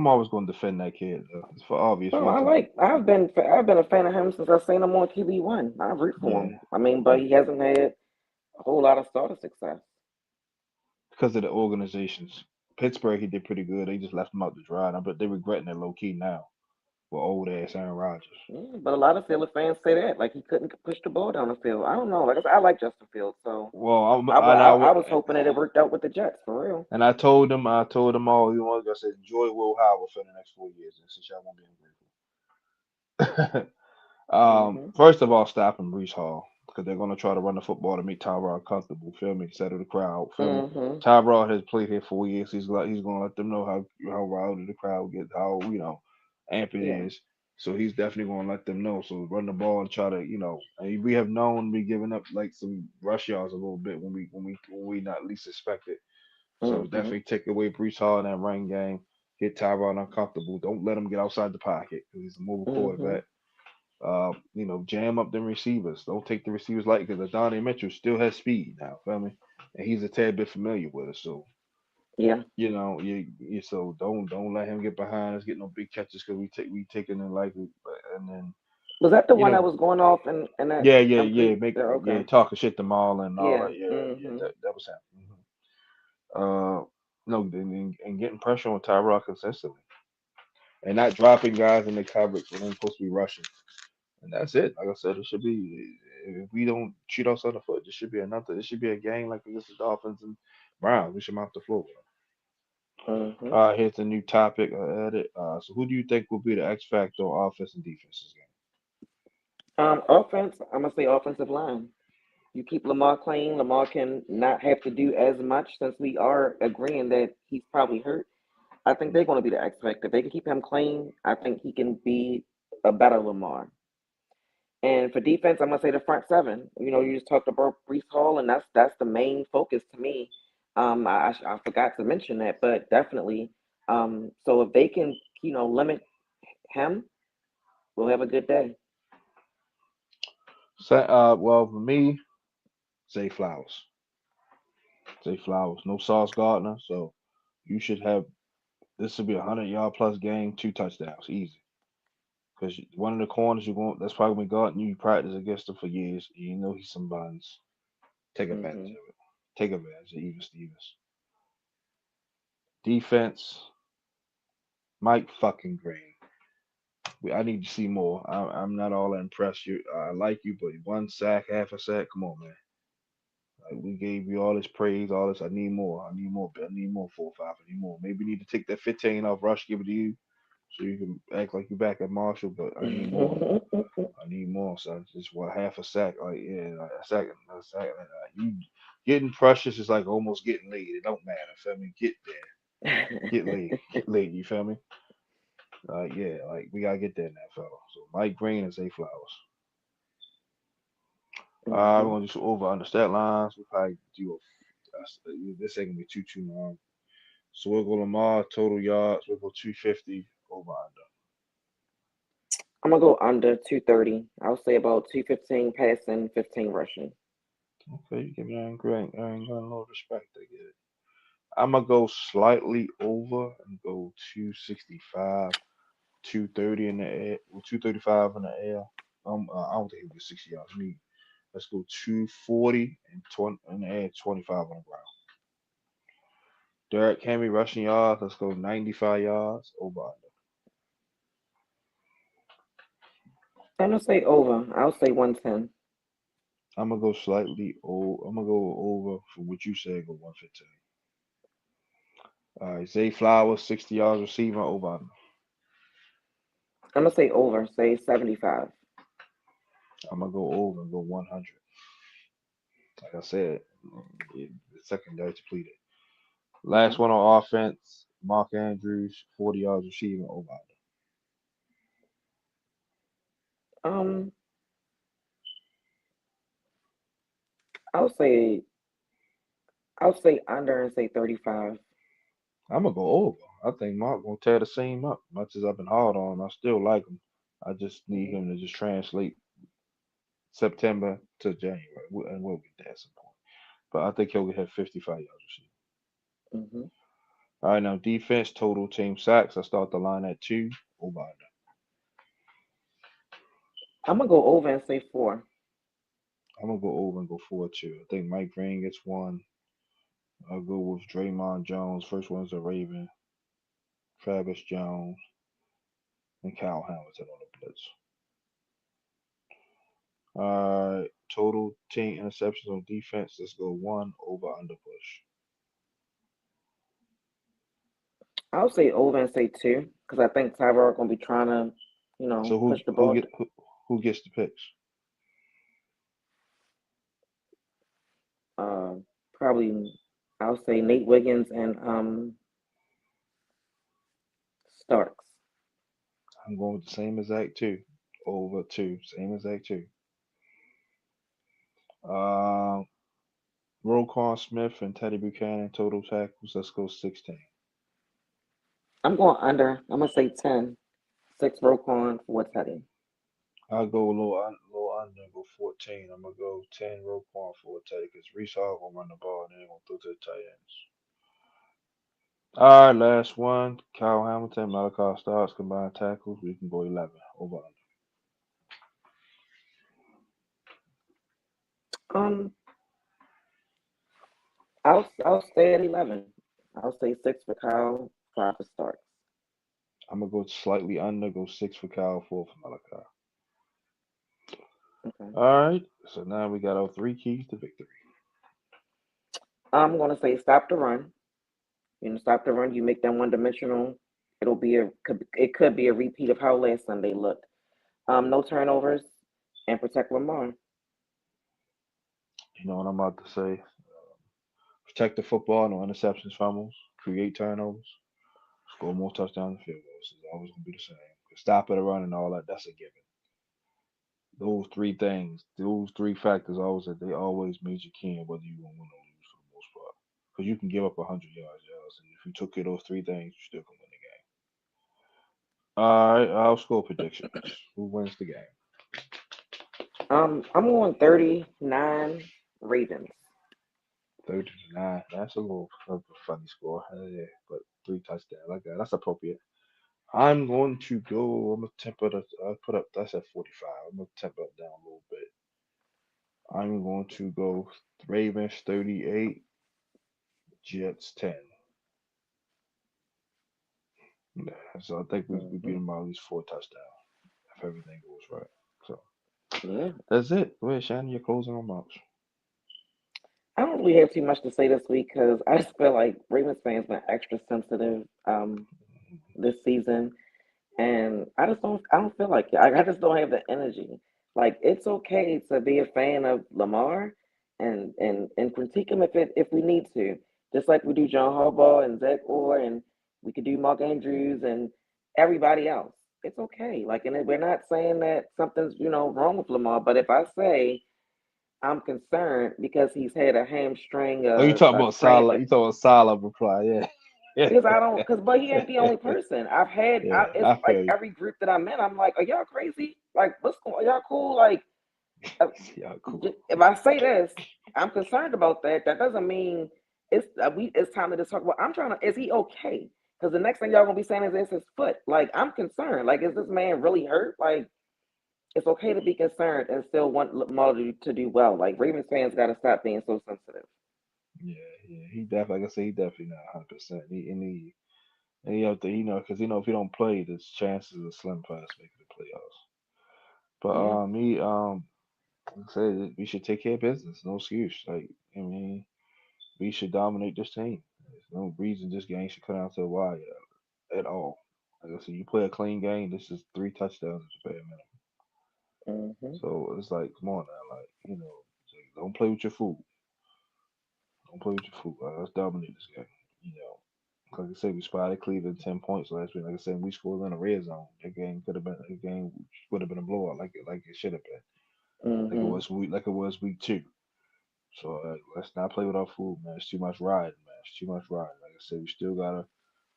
always going to defend that kid for obvious No, reasons. I've been a fan of him since I've seen him on QB1. I root for Yeah, him. I mean, but he hasn't had a whole lot of starter success. because of the organizations. Pittsburgh, he did pretty good. They just left him out to dry, and I bet they're regretting it low key now with old ass Aaron Rodgers. Yeah, but a lot of Steelers fans say that, like he couldn't push the ball down the field. I don't know. Like I said, I like Justin Fields, so Well, I, wa- I was hoping that it worked out with the Jets for real. I told them all, like I said, enjoy Will Howard for the next 4 years, and since y'all won't be ungrateful. Hmm. First of all, stopping Brees Hall because they're going to try to run the football to make Tyrod comfortable. Feel me? Settle the crowd. Feel me? Hmm. Tyrod has played here 4 years. He's going to let them know how rowdy the crowd gets, how amp it Yeah. is. So he's definitely going to let them know. So run the ball and try to and we have known we giving up like some rush yards a little bit when we not least expect it. So Hmm. definitely take away Brees Hall in that running game. Get Tyrod uncomfortable. Don't let him get outside the pocket because he's a mobile Hmm. quarterback. Jam up them receivers. Don't take the receivers light because Adonai Mitchell still has speed now. Feel me? And he's a tad bit familiar with it. So Yeah. so don't let him get behind us, get no big catches because we taking it like and then Was that the you one that know was going off and that yeah pre? Yeah, okay. talking shit to Maul and all Yeah. that Hmm. that was him. No, and getting pressure on Tyrod consistently and not dropping guys in the coverage when they're supposed to be rushing. And that's it. Like I said, it should be. if we don't shoot ourselves in the foot, this should be another. This should be a game like this is Dolphins and Browns. We should mount the floor. Hmm. Here's the new topic I added. So who do you think will be the X factor on offense and defense this game? Offense, I'm gonna say offensive line. You keep Lamar clean. Lamar can not have to do as much since we are agreeing that he's probably hurt. I think they're going to be the X factor. If they can keep him clean, I think he can be a better Lamar. And for defense, I'm gonna say the front seven. You just talked about Brees Hall, and that's the main focus to me. I forgot to mention that, but definitely. So if they can, limit him, we'll have a good day. Well, for me, Zay Flowers. Zay Flowers. No Sauce Gardner, so you should have this will be a 100-yard plus game, 2 touchdowns, easy. Because one of the corners you're going, that's probably been guarding you. You practice against him for years. You know he's some buns. Take advantage Hmm. of it. Take advantage of Even Stevens. Defense, Mike fucking Green. I need to see more. I'm not all that impressed. I like you, but 1 sack, half a sack. Come on, man. Like, we gave you all this praise, all this. I need more. I need more. I need more 4 or 5. I need more. Maybe you need to take that 15 off Rush, give it to you, so you can act like you're back at Marshall. But I need more. I need more, son. Just what half a sack, like yeah, like a second. You getting precious is like almost getting laid. It don't matter. Feel me? Get there, get laid, get laid. You feel me? Yeah, like we gotta get there now, fella. So Mike Green and Zay Flowers. We're Hmm. gonna do some over under stat lines. We'll probably do this ain't gonna be too long. So we'll go Lamar total yards. We'll go 250 over under. I'm gonna go under 230. I'll say about 215 passing, 15 rushing. Okay, you give me Aaron Grant. Aaron got a little respect. I get it. I'm gonna go slightly over and go 265, 230 in the air, well, 235 in the air. I don't think he'll get 60 yards. Me, let's go 240 and 20 in the air, 25 on the ground. Derek Henry rushing yards. Let's go 95 yards over under. I'm gonna say over. I'll say 110. I'm gonna go slightly over. I'm gonna go over for what you said. Go 115. All right, Zay Flowers 60 yards receiving over under. I'm gonna say over. Say 75. I'm gonna go over and go 100. Like I said, the secondary depleted. Last Hmm. one on offense, Mark Andrews, 40 yards receiving over under. Um, I'll say I'll say under and say 35. I'm gonna go over. I think Mark gonna tear the seam up. Much as I've been hard on him, I still like him. I just need Hmm. him to just translate September to January, and we'll get there at some point. But I think he'll have 55 yards receiving. Hmm. All right, now defense, total team sacks. I start the line at 2, over under. I'm gonna go over and say 4. I'm gonna go over and go 4-2. I think Mike Green gets one. I'll go with Draymond Jones. First one's a Raven. Travis Jones and Kyle Hamilton on the blitz. All right, total team interceptions on defense. Let's go 1, over under push. I'll say over and say 2 because I think Tyrell gonna be trying to, So push the ball. who gets the picks? Uh, Probably I'll say Nate Wiggins and Starks. I'm going with the same exact 2, over 2, same exact 2. Um, Roquan Smith and Teddy Buchanan total tackles. Let's go 16. I'm going under. I'm gonna say 10. 6 Roquan, 4 Teddy. I'll go a little under and go 14. I'm gonna go 10 Roquan for a Teddy because Reese Hall gonna run the ball and then gonna throw to the tight ends. All right, last one. Kyle Hamilton, Malachi Starks combined tackles. We can go 11, over under. Um, I'll stay at 11. I'll say 6 for Kyle, 5 for Starks. I'm gonna go slightly under, go 6 for Kyle, 4 for Malachi. Okay. All right. So now we got our three keys to victory. I'm gonna say stop the run. Stop the run. You make them one dimensional. It could be a repeat of how last Sunday looked. No turnovers and protect Lamar. You know what I'm about to say? Protect the football, no interceptions, fumbles, create turnovers, score more touchdowns and field goals. It's always going to be the same. Stop at a run and all that, that's a given. Those three things, those three factors, always they always means you can, whether you going to win or lose for the most part. Because you can give up 100 yards, and if you took care of those three things, you still can win the game. All right, our score predictions. Who wins the game? I'm on 39 Ravens. 39. That's a little of a funny score. Yeah, but three touchdowns like that. That's appropriate. I'm going to go. I'm gonna temper the. I put up. That's at 45. I'm gonna temper it down a little bit. I'm going to go Ravens 38, Jets 10. Yeah, so I think we beat Hmm. them by at least four touchdowns if everything goes right. So Yeah. that's it. Go ahead, Shannon. Your closing remarks. I don't really have too much to say this week because I just feel like Ravens fans been extra sensitive this season, and I don't feel like it. I just don't have the energy. Like it's okay to be a fan of Lamar and critique him if we need to, just like we do John Harbaugh and Zach Orr, and we could do Mark Andrews and everybody else. It's okay. Like, and we're not saying that something's wrong with Lamar, but if I say I'm concerned because he's had a hamstring, Oh, you talking a about cramp. solid? You talking about solid reply? Yeah, Because I don't, because but he ain't the only person. yeah. It's I like feel you. every group that I'm in, I'm like, are y'all crazy? Like, what's going? Are y'all cool? Like, uh, Yeah, cool. if I say this, I'm concerned about that. That doesn't mean it's time to just talk about. I'm trying to. Is he okay? Because the next thing y'all gonna be saying is it's his foot. Like, I'm concerned. Like, is this man really hurt? Like, it's okay to be concerned and still want Lamar to do well. Like, Ravens fans got to stop being so sensitive. Yeah. He definitely, like I say, he definitely not 100%. He out there, because if he don't play, there's chances are slim past making the playoffs. But Yeah. like I said, we should take care of business. No excuse. Like I mean, we should dominate this team. There's no reason this game should come down to the wire at all. Like I said, you play a clean game. This is three touchdowns at the bare minimum. Hmm. So it's like, come on now, like it's like, don't play with your food. Don't play with your food. Let's dominate this game. You know, like I said, we spotted Cleveland 10 points last week. Like I said, we scored in the red zone. That game could have been a game would have been a blowout, like it should have been, Hmm. like it was week two. So let's not play with our food, man. It's too much riding, man. It's too much riding. Like I said, we still gotta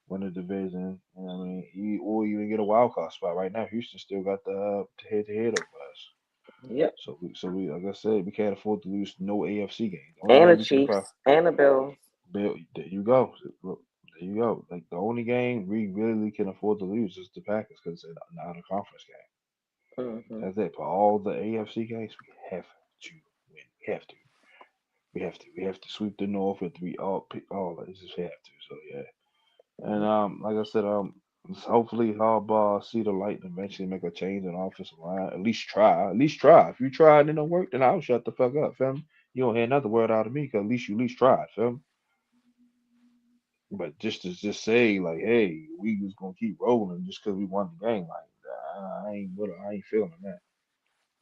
win the division. You know what I mean? Or even get a wild card spot. Right now, Houston still got the head to head over us. Yep. So we, like I said, we can't afford to lose no AFC games. The only And the game we can probably Chiefs and the Bills. there you go. Look, there you go. Like the only game we really can afford to lose is the Packers because it's not a conference game. Hmm. That's it. But all the AFC games, we have to win. We have to. We have to sweep the North with three all that. Just have to. So yeah. And Hmm. like I said, hopefully Harbaugh see the light and eventually make a change in offensive line. At least try. At least try. If you try and it don't work, then I'll shut the fuck up, fam. You don't hear another word out of me, cause at least tried, fam. But just to just say like, hey, we just gonna keep rolling just cause we won the game, like I ain't feeling that.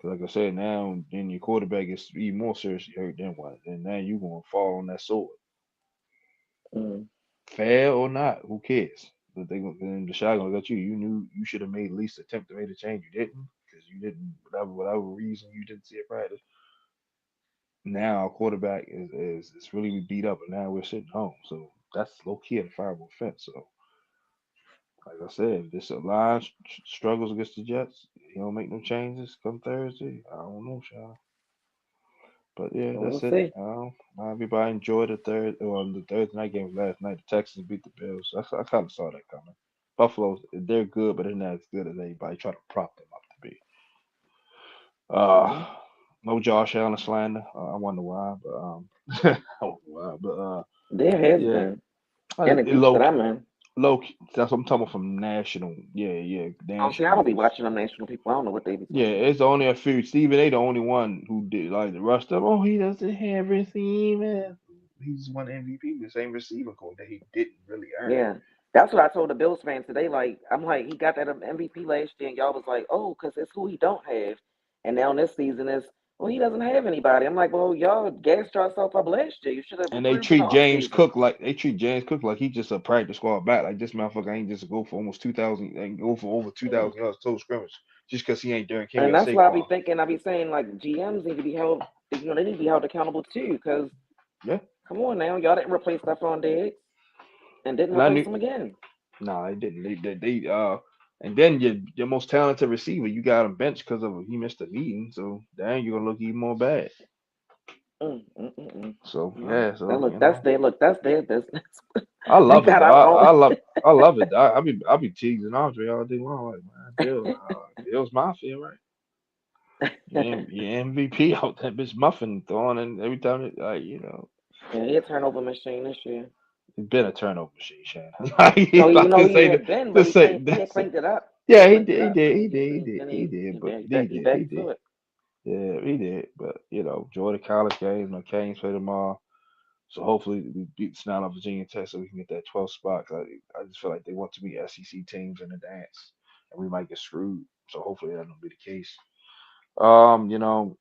'Cause like I said, now then your quarterback is even more seriously hurt than what, and now you gonna fall on that sword. Hmm. Fair or not, who cares? But then the shot gonna got you. You knew you should have made at least attempt to make a change. You didn't because you didn't whatever reason you didn't see it practice. Now our quarterback is really beat up, and now we're sitting home. So that's low key a fireable offense. So like I said, if this line struggles against the Jets, he don't make no changes come Thursday. I don't know, Sean. But yeah, We'll that's it. see. Everybody enjoyed the Thursday night game last night. The Texans beat the Bills. I kind of saw that coming. Buffalo, they're good, but they're not as good as anybody try to prop them up to be. Hmm. Uh, no Josh Allen slander. I wonder why, but I wonder why, but There has yeah, been in the groups low that I'm in. Low key, that's what I'm talking about from national. Yeah, yeah, Oh, see, I don't national be news. watching them national people. I don't know what they be Yeah, talking about. it's only a few. Stephen A. the only one who did like the rest of them. Oh, he doesn't have receiving. He's one MVP, the same receiver code that he didn't really earn. Yeah, that's what I told the Bills fans today. Like, I'm like, he got that MVP last year, and y'all was like, oh, because it's who he don't have. And now this season is, well, he doesn't have anybody. I'm like, well, y'all gassed yourself up last year. You should have And they improved in the treat James offseason. Cook like he just a practice squad back. Like this motherfucker ain't just go for almost 2,000 and go for over 2,000 yards total scrimmage just because he ain't Derrick Henry And or that's why I be Saquon. thinking, I be saying, like, GMs need to be held, they need to be held accountable too. Because, Yeah, come on now, y'all didn't replace Stephon Diggs and didn't and I replace knew him again. nah, they didn't. And then your most talented receiver, you got him bench because of he missed a meeting. So then you're gonna look even more bad. Mm, mm, mm, mm. So Well, yeah, that so look, that's their business. I We love it got though. our own. I love it. I be teasing Andre all day long. Like man, Bill's Mafia, right? Your MVP out that bitch muffin throwing and every time Yeah, he a turnover machine this year. it's been a turnover machine, Shannon. Like, No, I no, can he say that had been, but to say he had that's it. cleaned it up. He Yeah, had he cleaned it did, he up, did, and he did, he did, then he did, but he he back to did. it. Yeah, he did. But enjoy the college games. My Canes play tomorrow. So hopefully we beat Snell of Virginia Tech so we can get that 12th spot. 'Cause I just feel like they want to be SEC teams in the dance, and we might get screwed. So hopefully that don't be the case. Um, you know,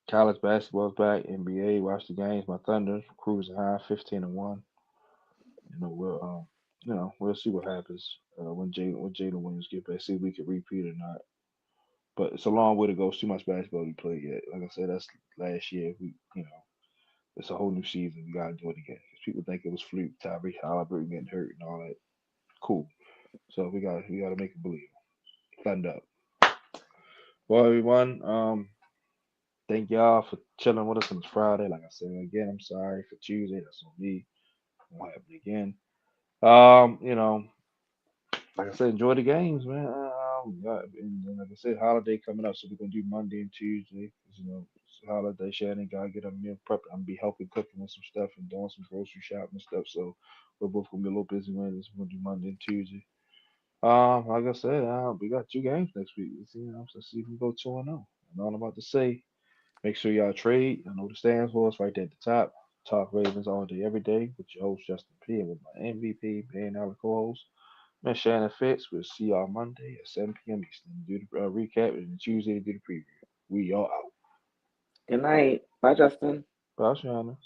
college basketball's back. NBA, watch the games. My Thunder cruising high, 15-1. We'll we'll see what happens when Jalen Williams get back. See if we can repeat or not. But it's a long way to go. It's too much basketball to play yet. Like I said, that's last year. It's a whole new season. We gotta do it again. 'Cause people think it was fluke. Tyrese Halliburton getting hurt and all that. Cool. So we gotta make it believe. Thunder up. Well, everyone, thank y'all for chilling with us on this Friday. Like I said again, I'm sorry for Tuesday. That's on me. Won't happen again. Um, you know, like I said, enjoy the games, man. Yeah, and like I said, holiday coming up, so we're gonna do Monday and Tuesday. 'Cause, it's a holiday. Shannon gotta get a meal prep. I'm gonna be helping cooking with some stuff and doing some grocery shopping and stuff. So we're both gonna be a little busy with this. We're gonna do Monday and Tuesday. Like I said, we got two games next week. Let's see if we can go 2-0. And all I'm about to say, make sure y'all trade. I know the stands for us right there at the top. Talk Ravens all day, every day with your host Justin P and with my MVP being our co-host. Miss Shannon Fitz. We'll see y'all Monday at 7 p.m. Eastern. Do the recap and Tuesday to do the preview. We all out. Good night. Bye, Justin. Bye, Shannon.